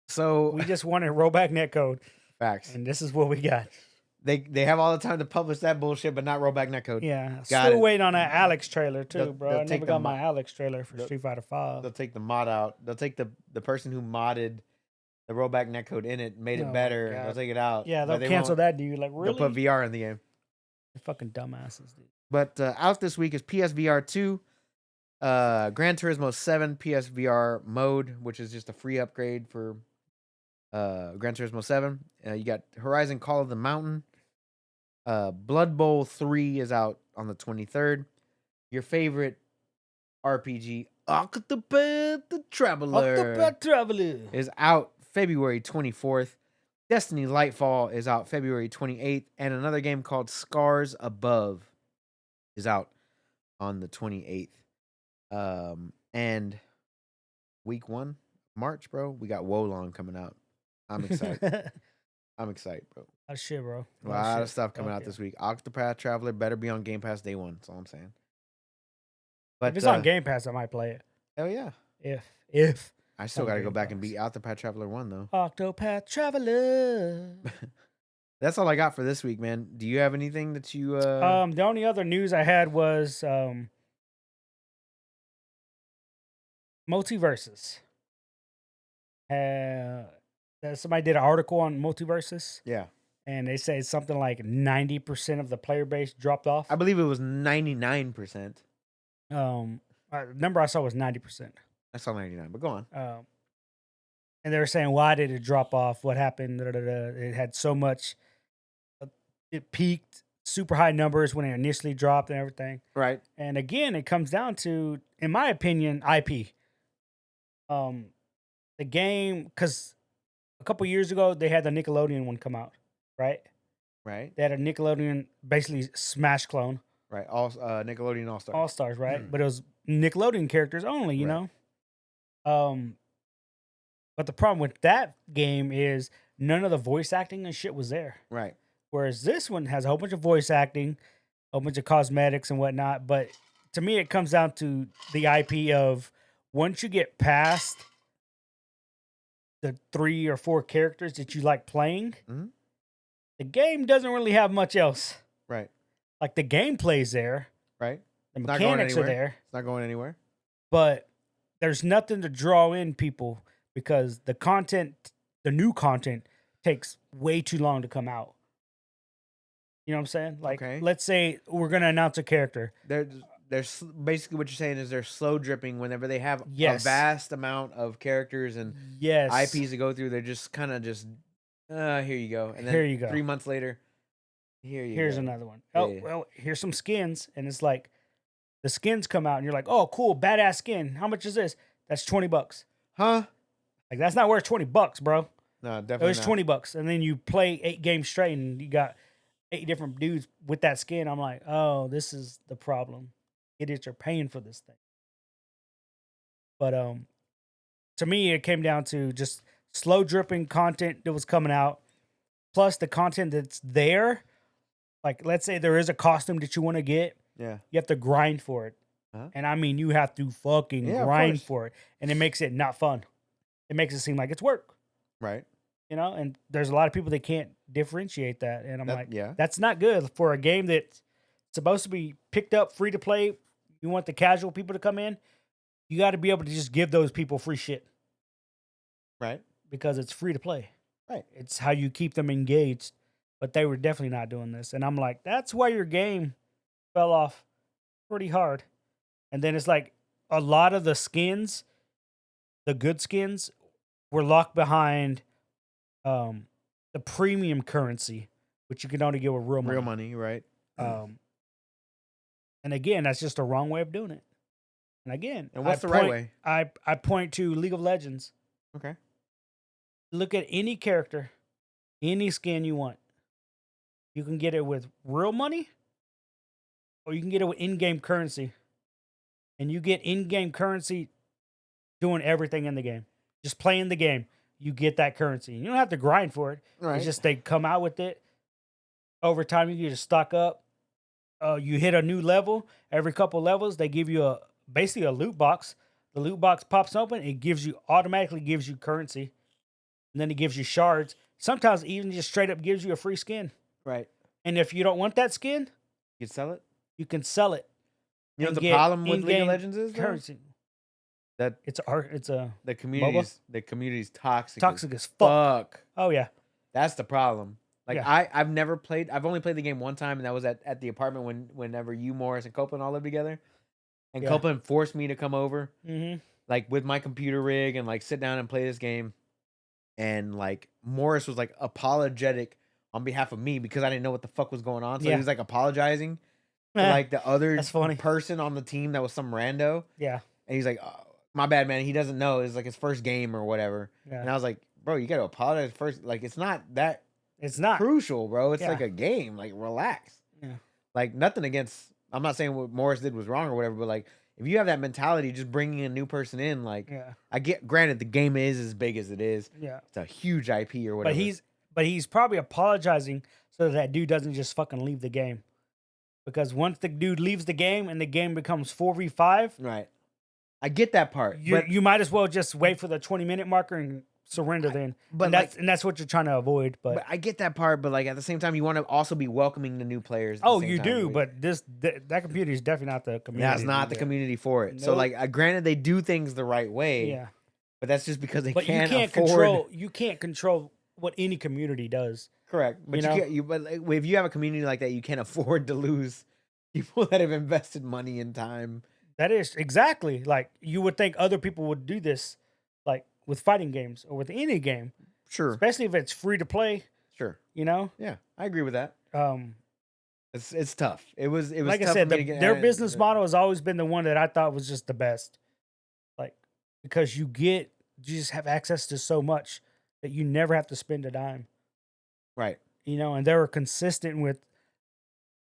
So We just wanted rollback netcode, facts. and this is what we got. They have all the time to publish that bullshit, but not rollback netcode. Yeah, Got still it. waiting on that Alex trailer too, They'll- bro. they'll I take never the got mo- my Alex trailer for they'll- Street Fighter 5. They'll take the mod out. They'll take the person who modded the rollback netcode in it, made Oh it my better. God. They'll take it out. Yeah, but they'll they cancel won't- that dude. Like, really? They'll put VR in the game. They're fucking dumbasses, dude. But out this week is PSVR 2, Gran Turismo 7 PSVR mode, which is just a free upgrade for Gran Turismo 7. You got Horizon Call of the Mountain. Blood Bowl 3 is out on the 23rd. Your favorite RPG, Octopath Traveler, Octopath Traveler. is out February 24th. Destiny Lightfall is out February 28th. And another game called Scars Above is out on the 28th. And week 1, March, bro, we got Wolong coming out. I'm excited. I'm excited, bro. Oh shit, bro. A lot of stuff coming out this week. Octopath Traveler better be on Game Pass day 1. That's all I'm saying. But If it's on Game Pass, I might play it. hell yeah. If I still on got to go Game back and Pass. beat Octopath Traveler 1 though. Octopath Traveler. That's all I got for this week, man. Do you have anything that you The only other news I had was multiverses. Somebody did an article on multiverses, yeah. and they say something like 90% of the player base dropped off. I believe it was 99%. Number I saw was 90%. I saw 99, but go on. And they were saying, why did it drop off? What happened? Da, da, da. It had so much. It peaked super high numbers when it initially dropped and everything. Right. And again, it comes down to, in my opinion, IP. The game, because a couple years ago they had the Nickelodeon one come out, right? Right. They had a Nickelodeon, basically Smash clone, Right. All Nickelodeon All Stars. All Stars, right? But it was Nickelodeon characters only, you Right. know. But the problem with that game is none of the voice acting and shit was there. Right. Whereas this one has a whole bunch of voice acting, a whole bunch of cosmetics and whatnot. But to me, it comes down to the IP of once you get past the 3 or 4 characters that you like playing, Mhm. the game doesn't really have much else. Right. Like the gameplay's there, Right. the Not going mechanics are anywhere. there, It's not going anywhere. but there's nothing to draw in people because the content, the new content, takes way too long to come out. You know what I'm saying? Like, Okay. let's say we're gonna announce a character. There's basically what you're saying is they're slow dripping whenever they have Yes. a vast amount of characters and Yes. IPs to go through. They're just kind of just here you go, and then Here you go. 3 months later, Here's go. another one. Oh, Yeah. well, here's some skins. And it's like the skins come out and you're like, oh, cool, badass skin. How much is this? That's $20. Huh? Like, that's not worth $20, bro. No, It definitely was not. $20. And then you play 8 games straight and you got 8 different dudes with that skin. I'm like, oh, this is the problem. Idiots are paying for this thing. But to me, it came down to just slow dripping content that was coming out, plus the content that's there. Like, let's say there is a costume that you want to get, Yeah. you have to grind for it. Uh-huh. And I mean, you have to fucking Yeah, of grind course. for it. And it makes it not fun. It makes it seem like it's work, Right. you know? And there's a lot of people that can't differentiate that. And I'm like, Yeah. that's not good for a game that's supposed to be picked up free to play. You want the casual people to come in, you got to be able to just give those people free shit Right. because it's free to play. Right. It's how you keep them engaged. But they were definitely not doing this. And I'm like, that's why your game fell off pretty hard. And then it's like a lot of the skins, the good skins, we're locked behind the premium currency, which you can only get with real money. Real money, right? Um, and again, that's just a wrong way of doing it. And again, And what's the right way? I point to League of Legends. Okay. Look at any character, any skin you want. You can get it with real money, or you can get it with in-game currency. And you get in-game currency doing everything in the game. Just playing the game, you get that currency. You don't have to grind for it. Right. It's just they come out with it. Over time, you just stock up. You hit a new level. Every couple levels, they give you basically a loot box. The loot box pops open. It automatically gives you currency. And then it gives you shards. Sometimes it even just straight up gives you a free skin. Right. And if you don't want that skin, You sell it? you can sell it. You know and what the get problem with League of in-game Legends is, though? currency. That It's a the community's toxic. toxic as fuck. Fuck. Oh yeah. That's the problem. Like Yeah. I've never played. I've only played the game one time, and that was at the apartment whenever you, Morris, and Copeland all lived together. And Yeah. Copeland forced me to come over, Mm-hmm. like with my computer rig, and like sit down and play this game. And like Morris was like apologetic on behalf of me because I didn't know what the fuck was going on. So Yeah. he was like apologizing to like the other That's funny. person on the team that was some rando. Yeah. And he's like, oh, my bad, man. He doesn't know. It's like his first game or whatever. Yeah. And I was like, bro, you got to apologize first. Like, it's not that It's not. crucial, bro. It's Yeah. like a game. Like, relax. Yeah. Like, nothing against, I'm not saying what Morris did was wrong or whatever, but like, if you have that mentality, just bringing a new person in, like, Yeah. I get, granted, the game is as big as it is. Yeah. It's a huge IP or whatever. But he's probably apologizing so that dude doesn't just fucking leave the game. Because once the dude leaves the game and the game becomes 4v5, right. I get that part. But you might as well just wait for the 20-minute marker and surrender then. but And that's what you're trying to avoid. But I get that part, but like at the same time, you want to also be welcoming the new players. At the oh, same you time. do. But that computer is definitely not the community. That's not the community for it. So Nope. like, granted, they do things the right way. Yeah. But that's just because they But can't you can't afford. control what any community does. Correct. But You know? but like, if you have a community like that, you can't afford to lose people that have invested money and time. That is exactly like you would think other people would do this, like with fighting games or with any game, Sure. especially if it's free to play. Sure. You know, Yeah, I agree with that. um, It's tough. It was like I tough said, for me to get their business model has always been the one that I thought was just the best. Like because you just have access to so much that you never have to spend a dime. Right. You know, and they were consistent with.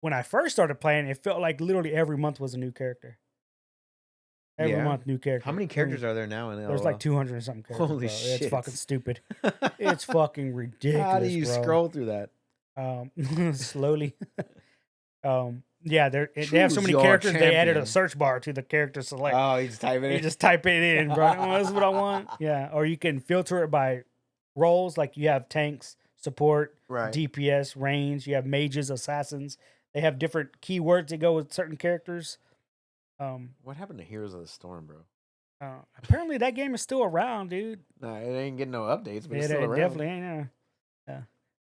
When I first started playing, it felt like literally every month was a new character. Every Yeah. month, new character. How many characters are there now in There's LOL? like 200 and something characters. Holy bro. shit. It's fucking stupid. It's fucking ridiculous. How do you bro. scroll through that? Slowly. Yeah, they have so Choose many your characters. They added a champion. search bar to the character select. Oh, you just type it You in. just type it in, bro. Oh, that's what I want. Yeah, or you can filter it by roles. Like you have tanks, support, Right. DPS, range. You have mages, assassins. They have different keywords that go with certain characters. What happened to Heroes of the Storm, bro? Apparently that game is still around, dude. Nah, it ain't getting no updates, but it's It still around. definitely ain't.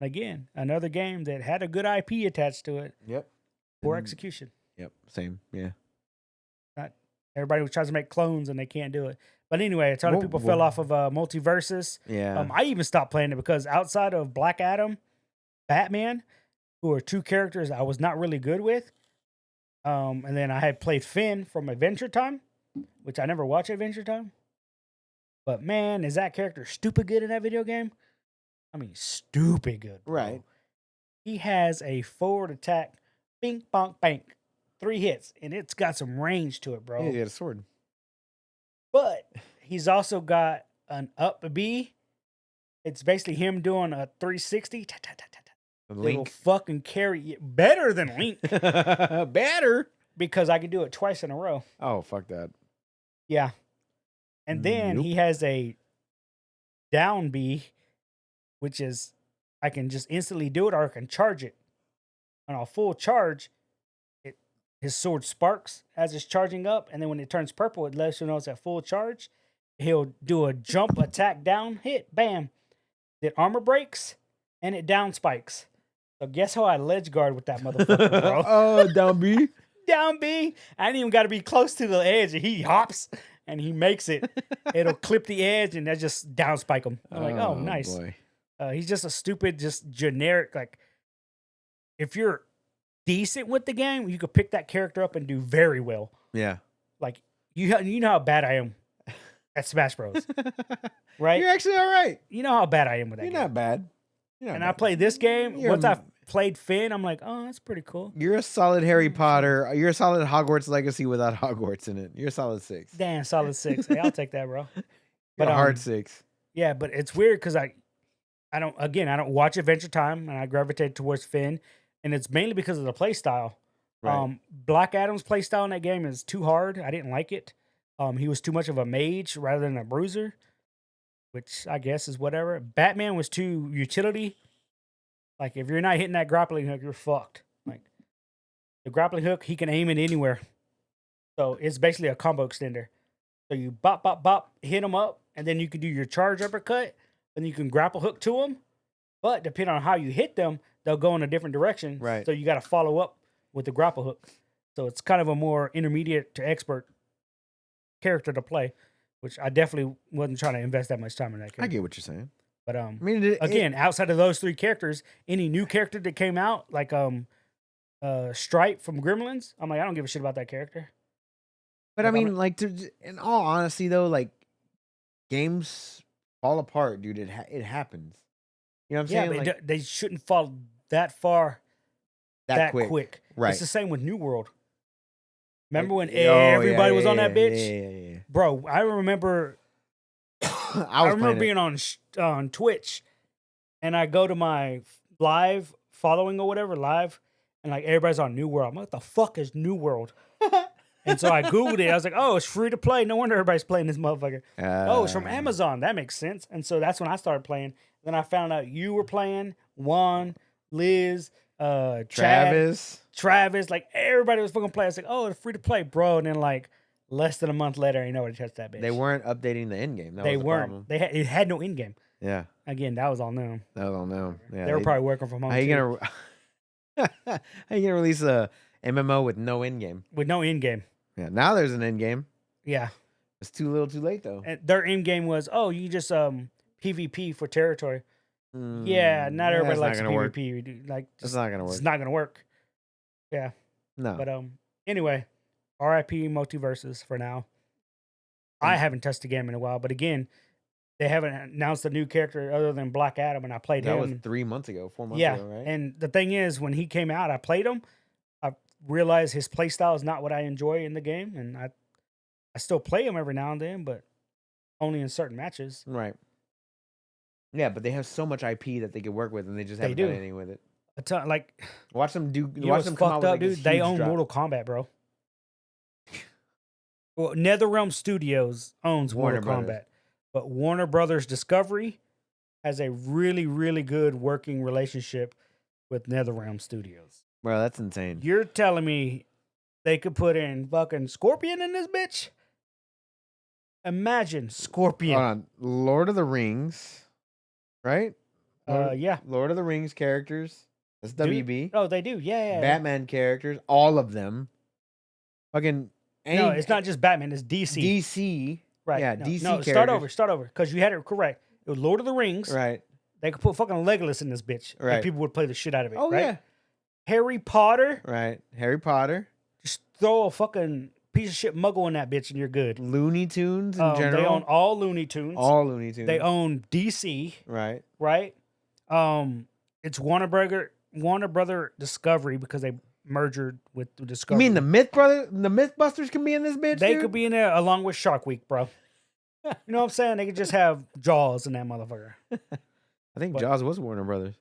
Again, another game that had a good IP attached to it. Yep. Poor And- execution. Yep. Same. Yeah. Everybody tries to make clones and they can't do it. But anyway, a ton of people fell off of Multiversus. Yeah. I even stopped playing it because outside of Black Adam, Batman, who are two characters I was not really good with. And then I had played Finn from Adventure Time, which I never watched Adventure Time. But man, is that character stupid good in that video game? I mean, stupid good. Bro. Right. He has a forward attack, bink, bonk, bank, 3 hits, and it's got some range to it, bro. Yeah, you got a sword. But he's also got an up B. It's basically him doing a 360. It'll Link. fucking carry you better than Link Better. because I can do it twice in a row. Oh, fuck that. Yeah. And then Nope. he has a down B, which is I can just instantly do it or I can charge it. On a full charge, his sword sparks as it's charging up, and then when it turns purple, it lets you know it's at full charge. He'll do a jump attack down hit, bam. It armor breaks and it down spikes. So guess how I ledge guard with that motherfucker, bro? Oh, down B. Down B. I ain't even got to be close to the edge, and he hops and he makes it, it'll clip the edge and that just down spike him. I'm like, oh, nice. Boy. He's just a stupid, just generic. Like, if you're decent with the game, you could pick that character up and do very well. Yeah. Like, you know how bad I am at Smash Bros. Right? You're actually all right. You know how bad I am with that You're game. not bad. You're not And bad. I played this game. You're Once a- I played Finn, I'm like, oh, that's pretty cool. You're a solid Harry Potter. You're a solid Hogwarts Legacy without Hogwarts in it. You're a solid 6. Damn, solid 6. Hey, I'll take that, bro. You're But a hard 6. yeah, but it's weird because I don't watch Adventure Time, and I gravitate towards Finn, and it's mainly because of the play style. Right. Black Adam's play style in that game is too hard. I didn't like it. He was too much of a mage rather than a bruiser, which I guess is whatever. Batman was too utility. Like, if you're not hitting that grappling hook, you're fucked. Like, the grappling hook, he can aim it anywhere. So it's basically a combo extender. So you bop, bop, bop, hit him up, and then you can do your charge uppercut, and you can grapple hook to them. But depending on how you hit them, they'll go in a different direction. Right. So you got to follow up with the grapple hook. So it's kind of a more intermediate to expert character to play, which I definitely wasn't trying to invest that much time in that character. I get what you're saying. But I mean, again, outside of those 3 characters, any new character that came out, like Stripe from Gremlins, I'm like, I don't give a shit about that character. but I like, I'm mean, like, in all honesty, though, like, games fall apart, dude. It happens. You know what I'm Yeah, saying? but Like, they shouldn't fall that far that quick. Right. It's the same with New World. Remember when Oh, yeah, everybody was yeah, on that yeah, bitch? Yeah. Bro, I remember I remember being on Twitch, and I go to my live following or whatever, live, and like everybody's on New World. I'm like, what the fuck is New World? And so I Googled it. I was like, oh, it's free to play. No wonder everybody's playing this motherfucker. Oh, it's from Amazon. That makes sense. And so that's when I started playing. Then I found out you were playing, Juan, Liz, Chad, Travis, like everybody was fucking playing. I was like, oh, it's free to play, bro. And then like less than a month later, ain't nobody touched that bitch. They weren't updating the end game. They weren't. Problem. It had no in game. Yeah. Again, that was on them. That was on them. Yeah. They were probably working from home. How you gonna how you gonna release a MMO with no end game? with no in game. Yeah. Now there's an end game. Yeah. It's too little, too late though. And their in game was, oh, you just PvP for territory. Yeah, not everybody likes PvP. Like, It's not gonna work. It's not gonna work. Yeah. No. But anyway, RIP Multiverses for now. I haven't touched the game in a while, but again, they haven't announced a new character other than Black Adam, and I played that him. was 3 months ago, 4 months Yeah, ago, right? and the thing is, when he came out, I played him. I realized his play style is not what I enjoy in the game, and I still play him every now and then, but only in certain matches. Right. Yeah, but they have so much IP that they could work with, and they just They haven't do. done anything with it. A ton, like, Watch them do. you know Watch what's them come out fucked with up, like, this dude? They huge own drop. Mortal Kombat, bro. Well, NetherRealm Studios owns Warner Mortal Brothers. Kombat, but Warner Brothers Discovery has a really, really good working relationship with NetherRealm Studios. Bro, that's insane. You're telling me they could put in fucking Scorpion in this bitch? Imagine Scorpion. Hold on. Lord of the Rings, right? Yeah. Lord of the Rings characters. That's WB. Oh, they do. Yeah. Batman characters, all of them. Fucking. No, it's not just Batman. It's DC. DC. Right. Yeah, no, DC No, characters. start over. Because you had it correct. It was Lord of the Rings. Right. They could put fucking Legolas in this bitch. Right. And people would play the shit out of it. Oh, right? yeah. Harry Potter. Right. Harry Potter. Just throw a fucking piece of shit muggle in that bitch and you're good. Looney Tunes in general. They own all Looney Tunes. All Looney Tunes. They own DC. Right. Right? It's Warner Brother Discovery because they merged with You Discovery. mean the Mythbusters can be in this bitch, They dude? could be in there along with Shark Week, bro. You know what I'm saying? They could just have Jaws in that motherfucker. I think But- Jaws was Warner Brothers.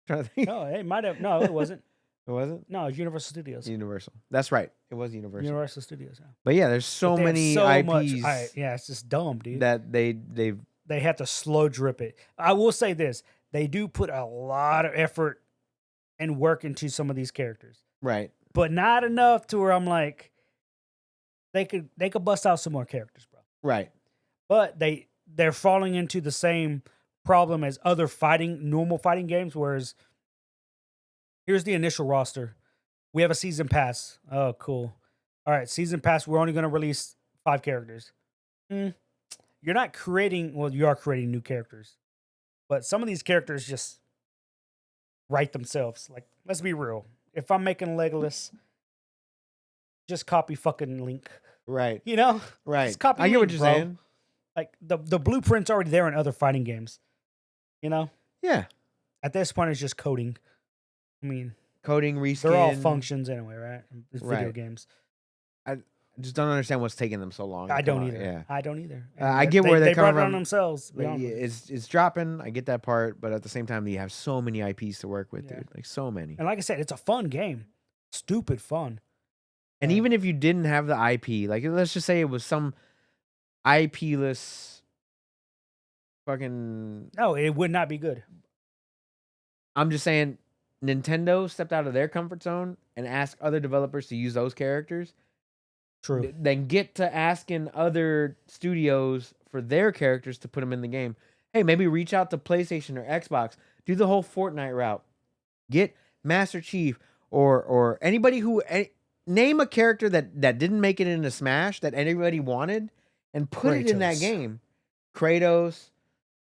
Trying to think. No, it might have. No, it wasn't. It wasn't? No, it's Universal Studios. Universal. That's right. It was Universal. Universal Studios. Yeah. But yeah, there's so But they have many so IPs much- yeah, it's just dumb, dude. that they've They have to slow drip it. I will say this: they do put a lot of effort and work into some of these characters, right. but not enough to where I'm like, they could bust out some more characters, bro. Right. But they're falling into the same problem as other normal fighting games. Whereas, here's the initial roster. We have a season pass. Oh, cool. All right, season pass. We're only going to release 5 characters. Mm, you're not creating. Well, you are creating new characters, but some of these characters just write themselves. Like, let's be real. If I'm making Legolas, just copy fucking Link. Right. You know, Right. just copy I get Link, what you're bro. saying. Like the blueprint's already there in other fighting games. You know, Yeah. at this point, it's just coding. I mean, Coding, reskin. they're all functions anyway, right? It's video Right. games. I just don't understand what's taking them so long. to I come don't out. either. Yeah. I don't either. I get where they're they brought coming it on from. themselves. to be But honest yeah, with you. it's dropping. I get that part, but at the same time, you have so many IPs to work with, Yeah. dude. Like so many. And like I said, it's a fun game. Stupid fun. And even if you didn't have the IP, like let's just say it was some IP-less fucking. No, it would not be good. I'm just saying, Nintendo stepped out of their comfort zone and asked other developers to use those characters. True. Then get to asking other studios for their characters to put them in the game. Hey, maybe reach out to PlayStation or Xbox. Do the whole Fortnite route. Get Master Chief or anybody who name a character that didn't make it into Smash that anybody wanted and put it in that Kratos. game. Kratos,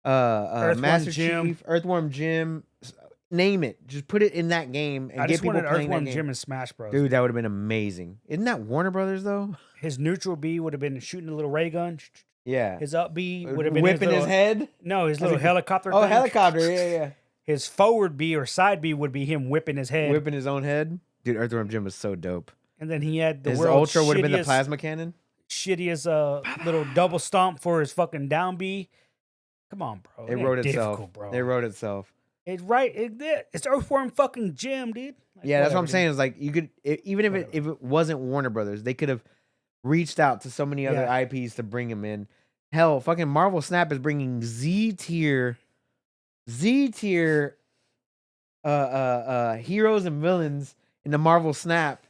Earthworm Master Jim. Chief, Earthworm Jim. Name it. Just put it in that game and I get just people wanted playing that Earthworm game. Jim and Smash Bros. Dude, that would have been amazing. Isn't that Warner Brothers though? His neutral B would have been shooting a little ray gun. Yeah. His up B would have been whipping his head. No, his little helicopter. Oh, thing. helicopter. Yeah. His forward B or side B would be him whipping his head. Whipping his own head. Dude, Earthworm Jim was so dope. And then he had the His world's ultra would have been the shittiest- plasma cannon. shittiest little double stomp for his fucking down B. Come on, bro. It wrote itself. difficult, bro. It wrote itself. It's Earthworm fucking Jim, dude. Like, Yeah, that's what I'm whatever, saying. dude. Is like you could even if it wasn't Warner Brothers, they could have reached out to so many other Yeah. IPs to bring him in. Hell, fucking Marvel Snap is bringing Z tier heroes and villains into Marvel Snap,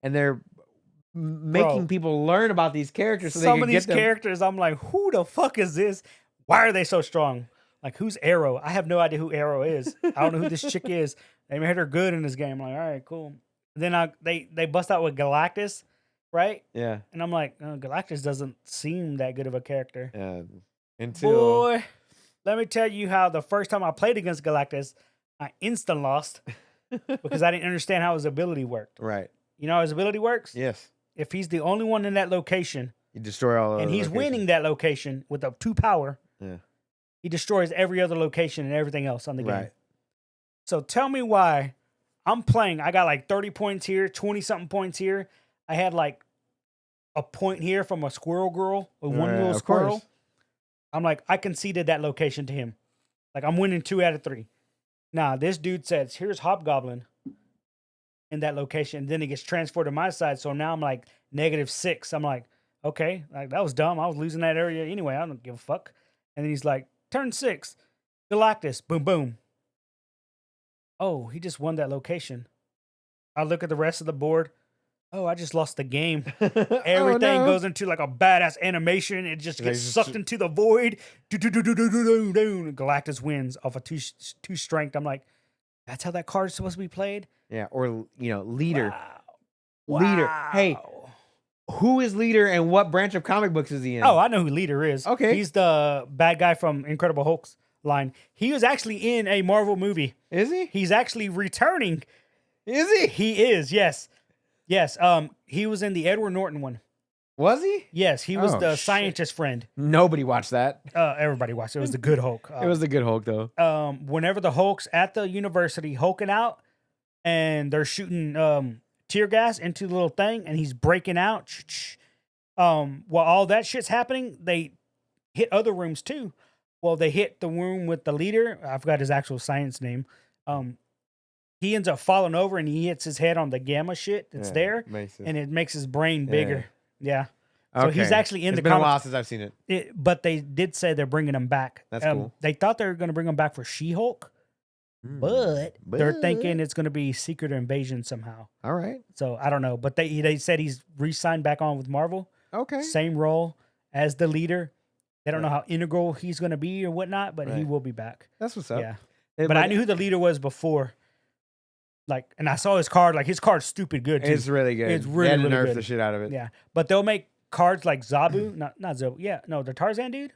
and they're making people learn about these characters. So Some they of can these get them. characters, I'm like, who the fuck is this? Why are they so strong? Like, who's Arrow? I have no idea who Arrow is. I don't know who this chick is. They made her good in this game. I'm like, all right, cool. Then they bust out with Galactus, right? Yeah, And I'm like, Galactus doesn't seem that good of a character. yeah. Until Boy, let me tell you how the first time I played against Galactus, I instant lost because I didn't understand how his ability worked. right, You know how his ability works? yes, If he's the only one in that location you destroy all. and the he's locations. winning that location with a 2 power, Yeah, he destroys every other location and everything else on the game. right. So tell me why I'm playing. I got like 30 points here, 20 something points here. I had like a point here from a squirrel girl, a one Yeah, little of squirrel. course. I'm like, I conceded that location to him. Like, I'm winning 2 out of 3. Nah, this dude says, here's Hobgoblin in that location. And then he gets transferred to my side. So now I'm like -6. I'm like, okay, like that was dumb. I was losing that area anyway. I don't give a fuck. And then he's like, turn 6, Galactus, boom, boom. Oh, he just won that location. I look at the rest of the board. Oh, I just lost the game. Everything goes into like a badass animation. It just gets sucked into the void. Galactus wins off a two strength. I'm like, that's how that card is supposed to be played? Yeah, or leader. Wow. Leader. Hey, Wow. who is leader and what branch of comic books is he in? Oh, I know who leader is. Okay. He's the bad guy from Incredible Hulk's line. He was actually in a Marvel movie. Is he? He's actually returning. Is he? He is, yes. Yes. He was in the Edward Norton one. Was he? Yes, he was Oh, the shit. scientist friend. Nobody watched that. Everybody watched it. It was the good Hulk. It was the good Hulk though. Whenever the Hulk's at the university hulking out and they're shooting tear gas into the little thing and he's breaking out, while all that shit's happening, they hit other rooms too. Well, they hit the room with the leader. I forgot his actual science name. He ends up falling over and he hits his head on the gamma shit that's there, and it makes his brain bigger. Yeah. So he's actually in It's the been a comic. while since I've seen it. But they did say they're bringing him back. That's cool. They thought they were going to bring him back for She-Hulk, but they're thinking it's going to be Secret Invasion somehow. All right. So I don't know. But they said he's re-signed back on with Marvel. Okay. Same role as the leader. They don't know how integral he's going to be or whatnot, but he Right. will be back. That's what's up. Yeah. But I knew who the leader was before. Like, and I saw his card. Like, his card's stupid good, too. It's really good. It's They really, had to really nerf good. the shit out of it. Yeah. But they'll make cards like Zabu, not Zabu. Yeah, no, the Tarzan dude,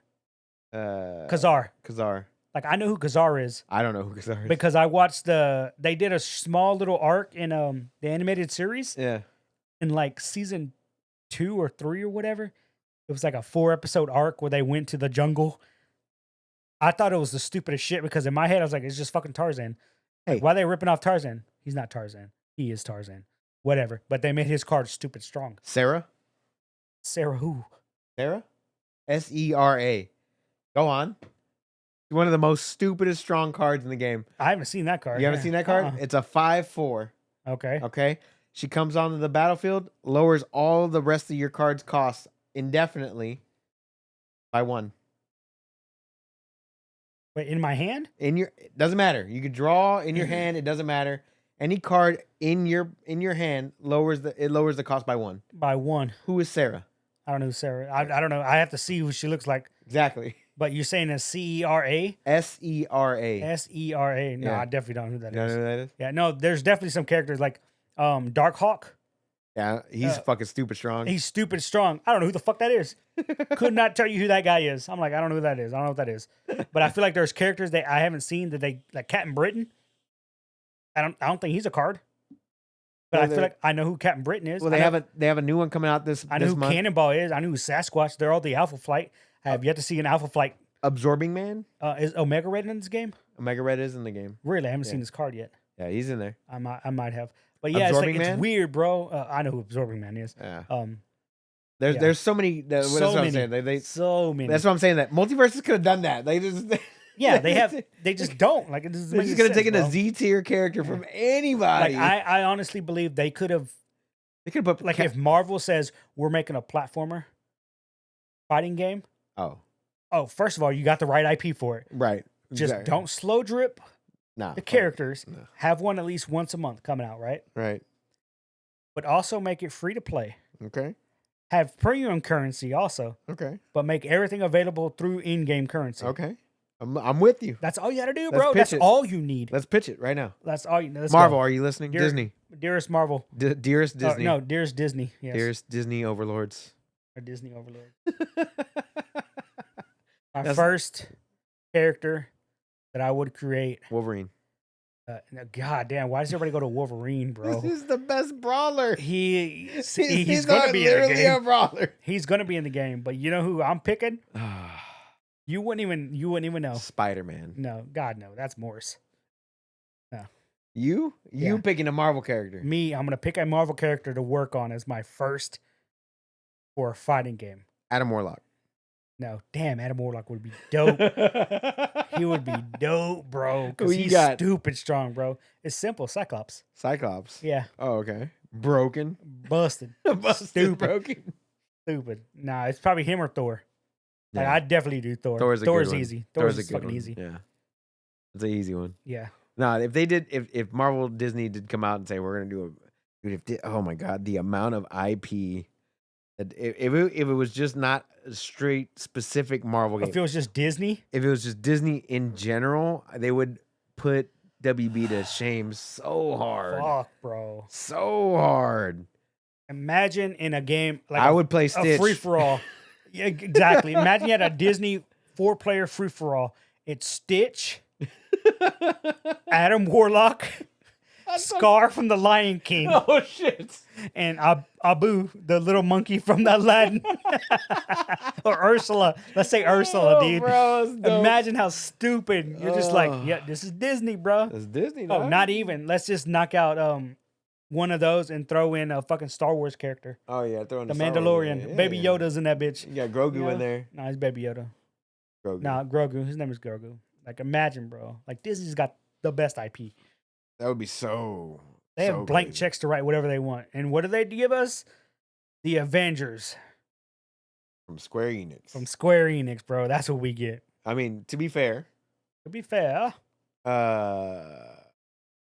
Uh, Kazar. Kazar. Like I know who Kazar is I don't know who Kazar is. because I watched they did a small little arc in the animated series Yeah. in like season 2 or 3 or whatever. It was like a 4-episode arc where they went to the jungle. I thought it was the stupidest shit because in my head I was like, it's just fucking Tarzan. Like, Hey. why are they ripping off Tarzan? He's not Tarzan. He is Tarzan. Whatever. But they made his card stupid strong. Sarah? Sarah who? Sarah? Sera. Go on. One of the most stupidest strong cards in the game. I haven't seen that card. You haven't seen that card? It's a 5/4. Okay. Okay. She comes onto the battlefield, lowers all the rest of your cards' costs indefinitely by 1. Wait, in my hand? It doesn't matter. You could draw in your hand, it doesn't matter. Any card in your hand lowers the cost by 1. By 1. Who is Sarah? I don't know who Sarah. I don't know. I have to see who she looks like. Exactly. But you're saying it's Cera? Sera. Sera. No, Yeah. I definitely don't know who that You know is. who that is? Yeah, no, there's definitely some characters like Darkhawk. Yeah, he's fucking stupid strong. He's stupid strong. I don't know who the fuck that is. Could not tell you who that guy is. I'm like, I don't know who that is. I don't know what that is. But I feel like there's characters that I haven't seen that they like Captain Britain. I don't think he's a card. But Well, I feel like I know who Captain Britain is. Well, they have a new one coming out this I know who month. Cannonball is. I know who Sasquatch. They're all the Alpha Flight. I have yet to see an Alpha Flight. Absorbing Man? Is Omega Red in this game? Omega Red is in the game. Really, I haven't seen this card yet. Yeah, he's in there. I might have. But yeah, Absorbing it's Man? weird, bro. I know who Absorbing Man is. Yeah. Yeah. There's so many. That's so what many. I'm saying. They so many. That's what I'm saying. That multiverses could have done that. They just. Yeah, they just don't. Like, it doesn't They're make just any gonna sense, take in bro. a Z tier character from anybody. Like, I honestly believe they could have. they could put Like, if Marvel says we're making a platformer fighting game, Oh, first of all, you got the right IP for it. right. Just Exactly. don't slow drip Nah, the characters. No. Have one at least once a month coming out, right? Right. But also make it free to play. Okay. Have premium currency also, Okay. but make everything available through in-game currency. Okay. I'm with you. That's all you got to do, Let's bro. pitch That's it. all you need. Let's pitch it right now. That's all you need. Marvel, are you listening? Dear- Disney. Dearest Marvel. Dearest Oh, Disney. no, dearest Disney. Yes. Dearest Disney overlords. Or Disney Overlord. My That's- first character that I would create. Wolverine. God damn, why does everybody go to Wolverine, bro? This is the best brawler. He's He's gonna be in the literally game. a brawler. He's gonna be in the game, but you know who I'm picking? You wouldn't even know. Spider-Man. No, God no, that's Morse. You Yeah. picking a Marvel character. Me, I'm gonna pick a Marvel character to work on as my first for a fighting game. Adam Warlock. No, damn, Adam Warlock would be dope. He would be dope, bro. Who Because you he's got? stupid strong, bro. It's simple, Cyclops. Cyclops. Yeah, Oh, okay. Broken. busted, Busted, Stupid. broken. stupid. Nah, it's probably him or Thor. Like, Yeah. I'd definitely do Thor. Thor's a Thor's good one. easy. Thor's Thor's a good fucking one. easy. Yeah. It's an easy one. Yeah. No, if they did, if Marvel Disney did come out and say we're gonna do a, dude, oh my god, the amount of IP that if it was just not a straight specific Marvel game, If it was just Disney, if it was just Disney in general, they would put WB to shame so hard, fuck, bro. so hard. Imagine in a game like I would play a Stitch. free for all. Yeah, exactly. Imagine you had a Disney 4-player free for all. It's Stitch, Adam Warlock, Scar from the Lion King, Oh shit! and Abu, the little monkey from the Aladdin, or Ursula. Let's say Ursula, dude. Bro, that's dope. Imagine how stupid you're. Just like, Ugh. yeah, this is Disney, bro. That's Disney. Oh, dog. not even. Let's just knock out one of those and throw in a fucking Star Wars character. Oh yeah, throwing The Star Wars in Mandalorian. there. Yeah, Baby yeah. Yoda's in that bitch. You got Grogu Yeah. in there. No, he's Baby Yoda. Grogu. Nah, Grogu. His name is Grogu. Like, imagine, bro. Like, Disney's got the best IP. That would be so. They have so blank crazy. checks to write whatever they want. And what do they give us? The Avengers From Square Enix. from Square Enix, bro. That's what we get. I mean, to be fair, To be fair,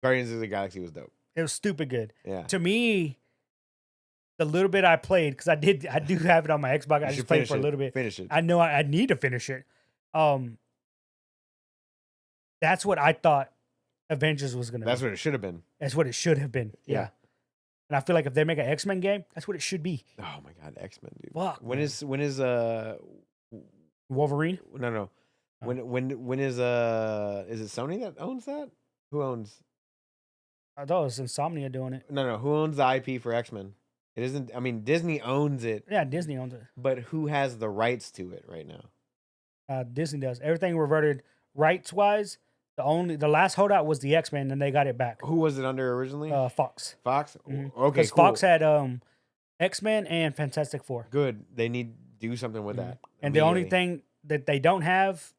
Guardians of the Galaxy was dope. it was stupid good. Yeah. To me, the little bit I played, because I do have it on my Xbox. I You should just played finish for a it. little bit. Finish it. I know I need to finish it. That's what I thought Avengers was gonna That's be. what it should have been. That's what it should have been. Yeah. Yeah. And I feel like if they make an X-Men game, that's what it should be. Oh my god, X-Men, dude. Fuck, When man. is Wolverine? no. Oh. When is it Sony that owns that? Who owns? I thought it was Insomnia doing it. No, who owns the IP for X-Men? It isn't. I mean, Disney owns it, Yeah, Disney owns it. but who has the rights to it right now? Disney does. Everything reverted rights-wise. The last holdout was the X-Men, and they got it back. Who was it under originally? Fox. Fox. Mhm. Okay, Because cool. Fox had X-Men and Fantastic Four. Good. They need to do something with that. And the only immediately. thing that they don't have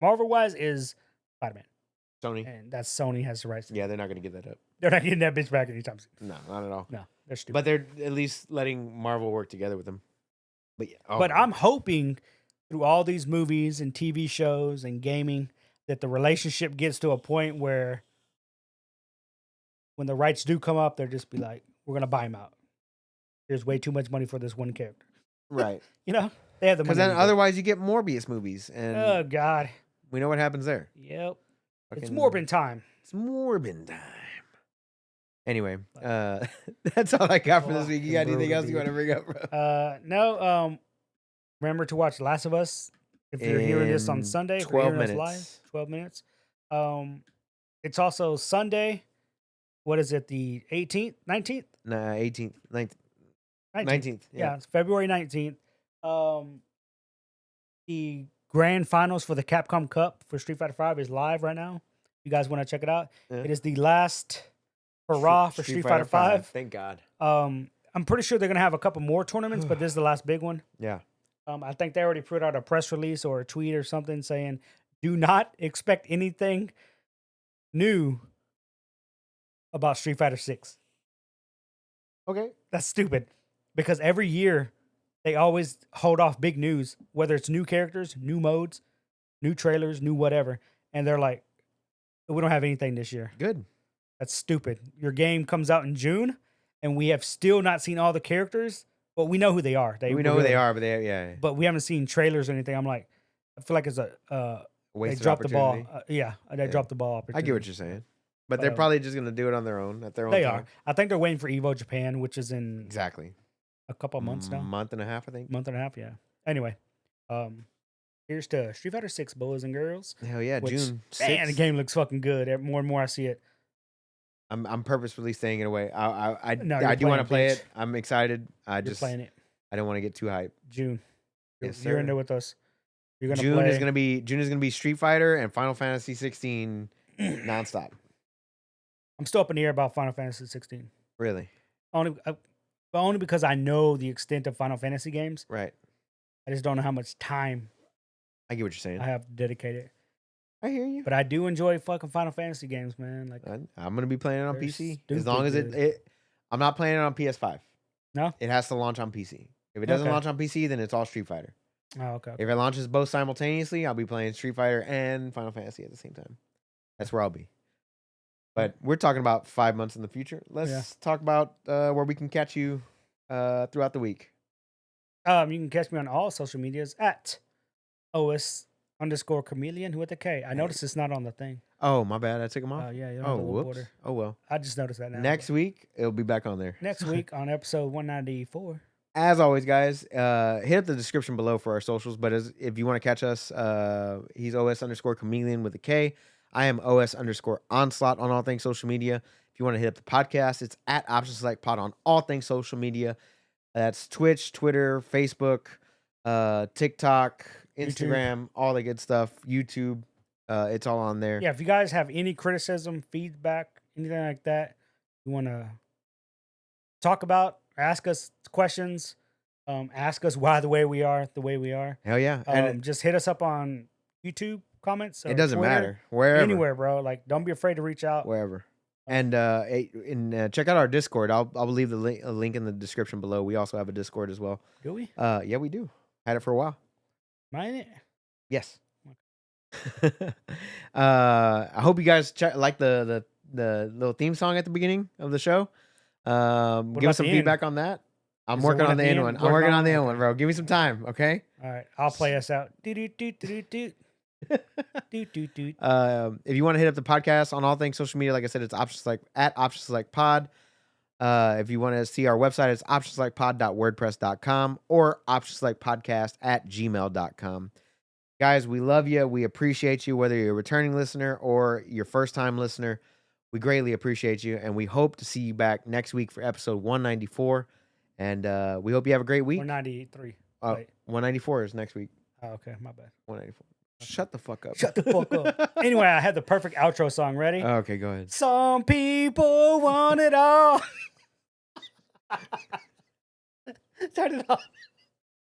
Marvel-wise is Spider-Man. Sony. And that's Sony has the rights. Yeah, they're not going to give that up. They're not getting that bitch back anytime soon. No, not at all. No, they're stupid. But they're at least letting Marvel work together with them. But yeah, But I'm hoping through all these movies and TV shows and gaming that the relationship gets to a point where when the rights do come up, they'll just be like, we're going to buy him out. There's way too much money for this one character. right. You know, they have the money. Because then to do it. otherwise you get Morbius movies, and Oh, God. we know what happens there. Yep. It's Fucking- Morbin time. It's Morbin time. Anyway, that's all I got for this week. You got anything else you want to bring up, bro? No. Remember to watch Last of Us if you're hearing this on In Sunday. If you're 12 hearing us minutes. live, 12 minutes. It's also Sunday. What is it? The 18th, 19th, Nah, 18th, 19th. Yeah, it's February 19th. The grand finals for the Capcom Cup for Street Fighter V is live right now. You guys want to check it out? Yeah. It is the last hurrah for Street Fighter V. Thank God. I'm pretty sure they're gonna have a couple more tournaments, but this is the last big one. Yeah. I think they already put out a press release or a tweet or something saying, "Do not expect anything new about Street Fighter 6." Okay. That's stupid because every year they always hold off big news, whether it's new characters, new modes, new trailers, new whatever, and they're like, "We don't have anything this year." Good. That's stupid. Your game comes out in June, and we have still not seen all the characters. Well, we know who they are. We know who they are, but yeah. But we haven't seen trailers or anything. I'm like, I feel like it's a they Wasted dropped the ball. opportunity. They dropped the ball. I get what you're saying. But they're Um, probably just going to do it on their own, at their own They time. are. I think they're waiting for Evo Japan, which is in Exactly. a couple of months now. Month and a half, I think. Month and a half, yeah. Anyway, here's to Street Fighter 6, boys and girls. Hell yeah, Which, June 6th. Man, the game looks fucking good. More and more I see it. I'm purposefully staying it away. I No, you're do want to playing play it, it. I'm excited. You're playing it. I don't want to get too hyped. June. Yes, You're in sir. there with us. You're gonna June play. is gonna be Street Fighter and Final Fantasy 16 nonstop. I'm still up in the air about Final Fantasy 16. Really? But only because I know the extent of Final Fantasy games. Right. I just don't know how much time I get what you're saying. I have to dedicate it. I hear you. But I do enjoy fucking Final Fantasy games, man. Like, I'm gonna be playing it on They're PC stupid as long as good. it. I'm not playing it on PS5. No? It has to launch on PC. If it doesn't Okay. launch on PC, then it's all Street Fighter. oh, okay. If it launches both simultaneously, I'll be playing Street Fighter and Final Fantasy at the same time. That's where I'll be. But we're talking about 5 months in the future. Let's talk about where we can catch you throughout the week. You can catch me on all social medias at OS_chameleon with a K. I noticed it's not on the thing. Oh, my bad. I took them Oh, off. yeah. You don't Oh, have the little whoops. border. Oh, well. I just noticed that now. Next week, it'll be back on there. Next week on episode 194. As always, guys, hit up the description below for our socials. But if you want to catch us, he's OS_chameleon with a K. I am OS_onslaught on all things social media. If you want to hit up the podcast, it's at Option Select Pod on all things social media. That's Twitch, Twitter, Facebook, TikTok, Instagram, all the good stuff. YouTube, it's all on there. Yeah, if you guys have any criticism, feedback, anything like that, you want to talk about, ask us questions, ask us why the way we are. Hell yeah. And Just hit us up on YouTube comments. it or doesn't Twitter, matter. Wherever. anywhere, bro. Like, don't be afraid to reach out. Wherever. And check out our Discord. I'll leave the link in the description below. We also have a Discord as well. Do we? Yeah, we do. Had it for a while. Mind it? Yes. I hope you guys like the little theme song at the beginning of the show. Give about us some the feedback on that. I'm Is there working one on at the the end end? one. I'm Working working on on the it? end one, bro. Give me some time, okay? All right, I'll play us out. Do do do do do do do do. If you want to hit up the podcast on all things social media, like I said, it's Option Select at Option Select Pod. If you want to see our website, it's optionselectpod.wordpress.com or optionselectpodcast@gmail.com. Guys, we love you. We appreciate you, whether you're a returning listener or your first time listener. We greatly appreciate you, and we hope to see you back next week for episode 194. And we hope you have a great week. 193. 194 is next week. Oh, okay, my bad. 194. Shut the fuck up. Shut the fuck up. Anyway, I had the perfect outro song ready. Okay, go ahead. Some people want it all. Turn it off.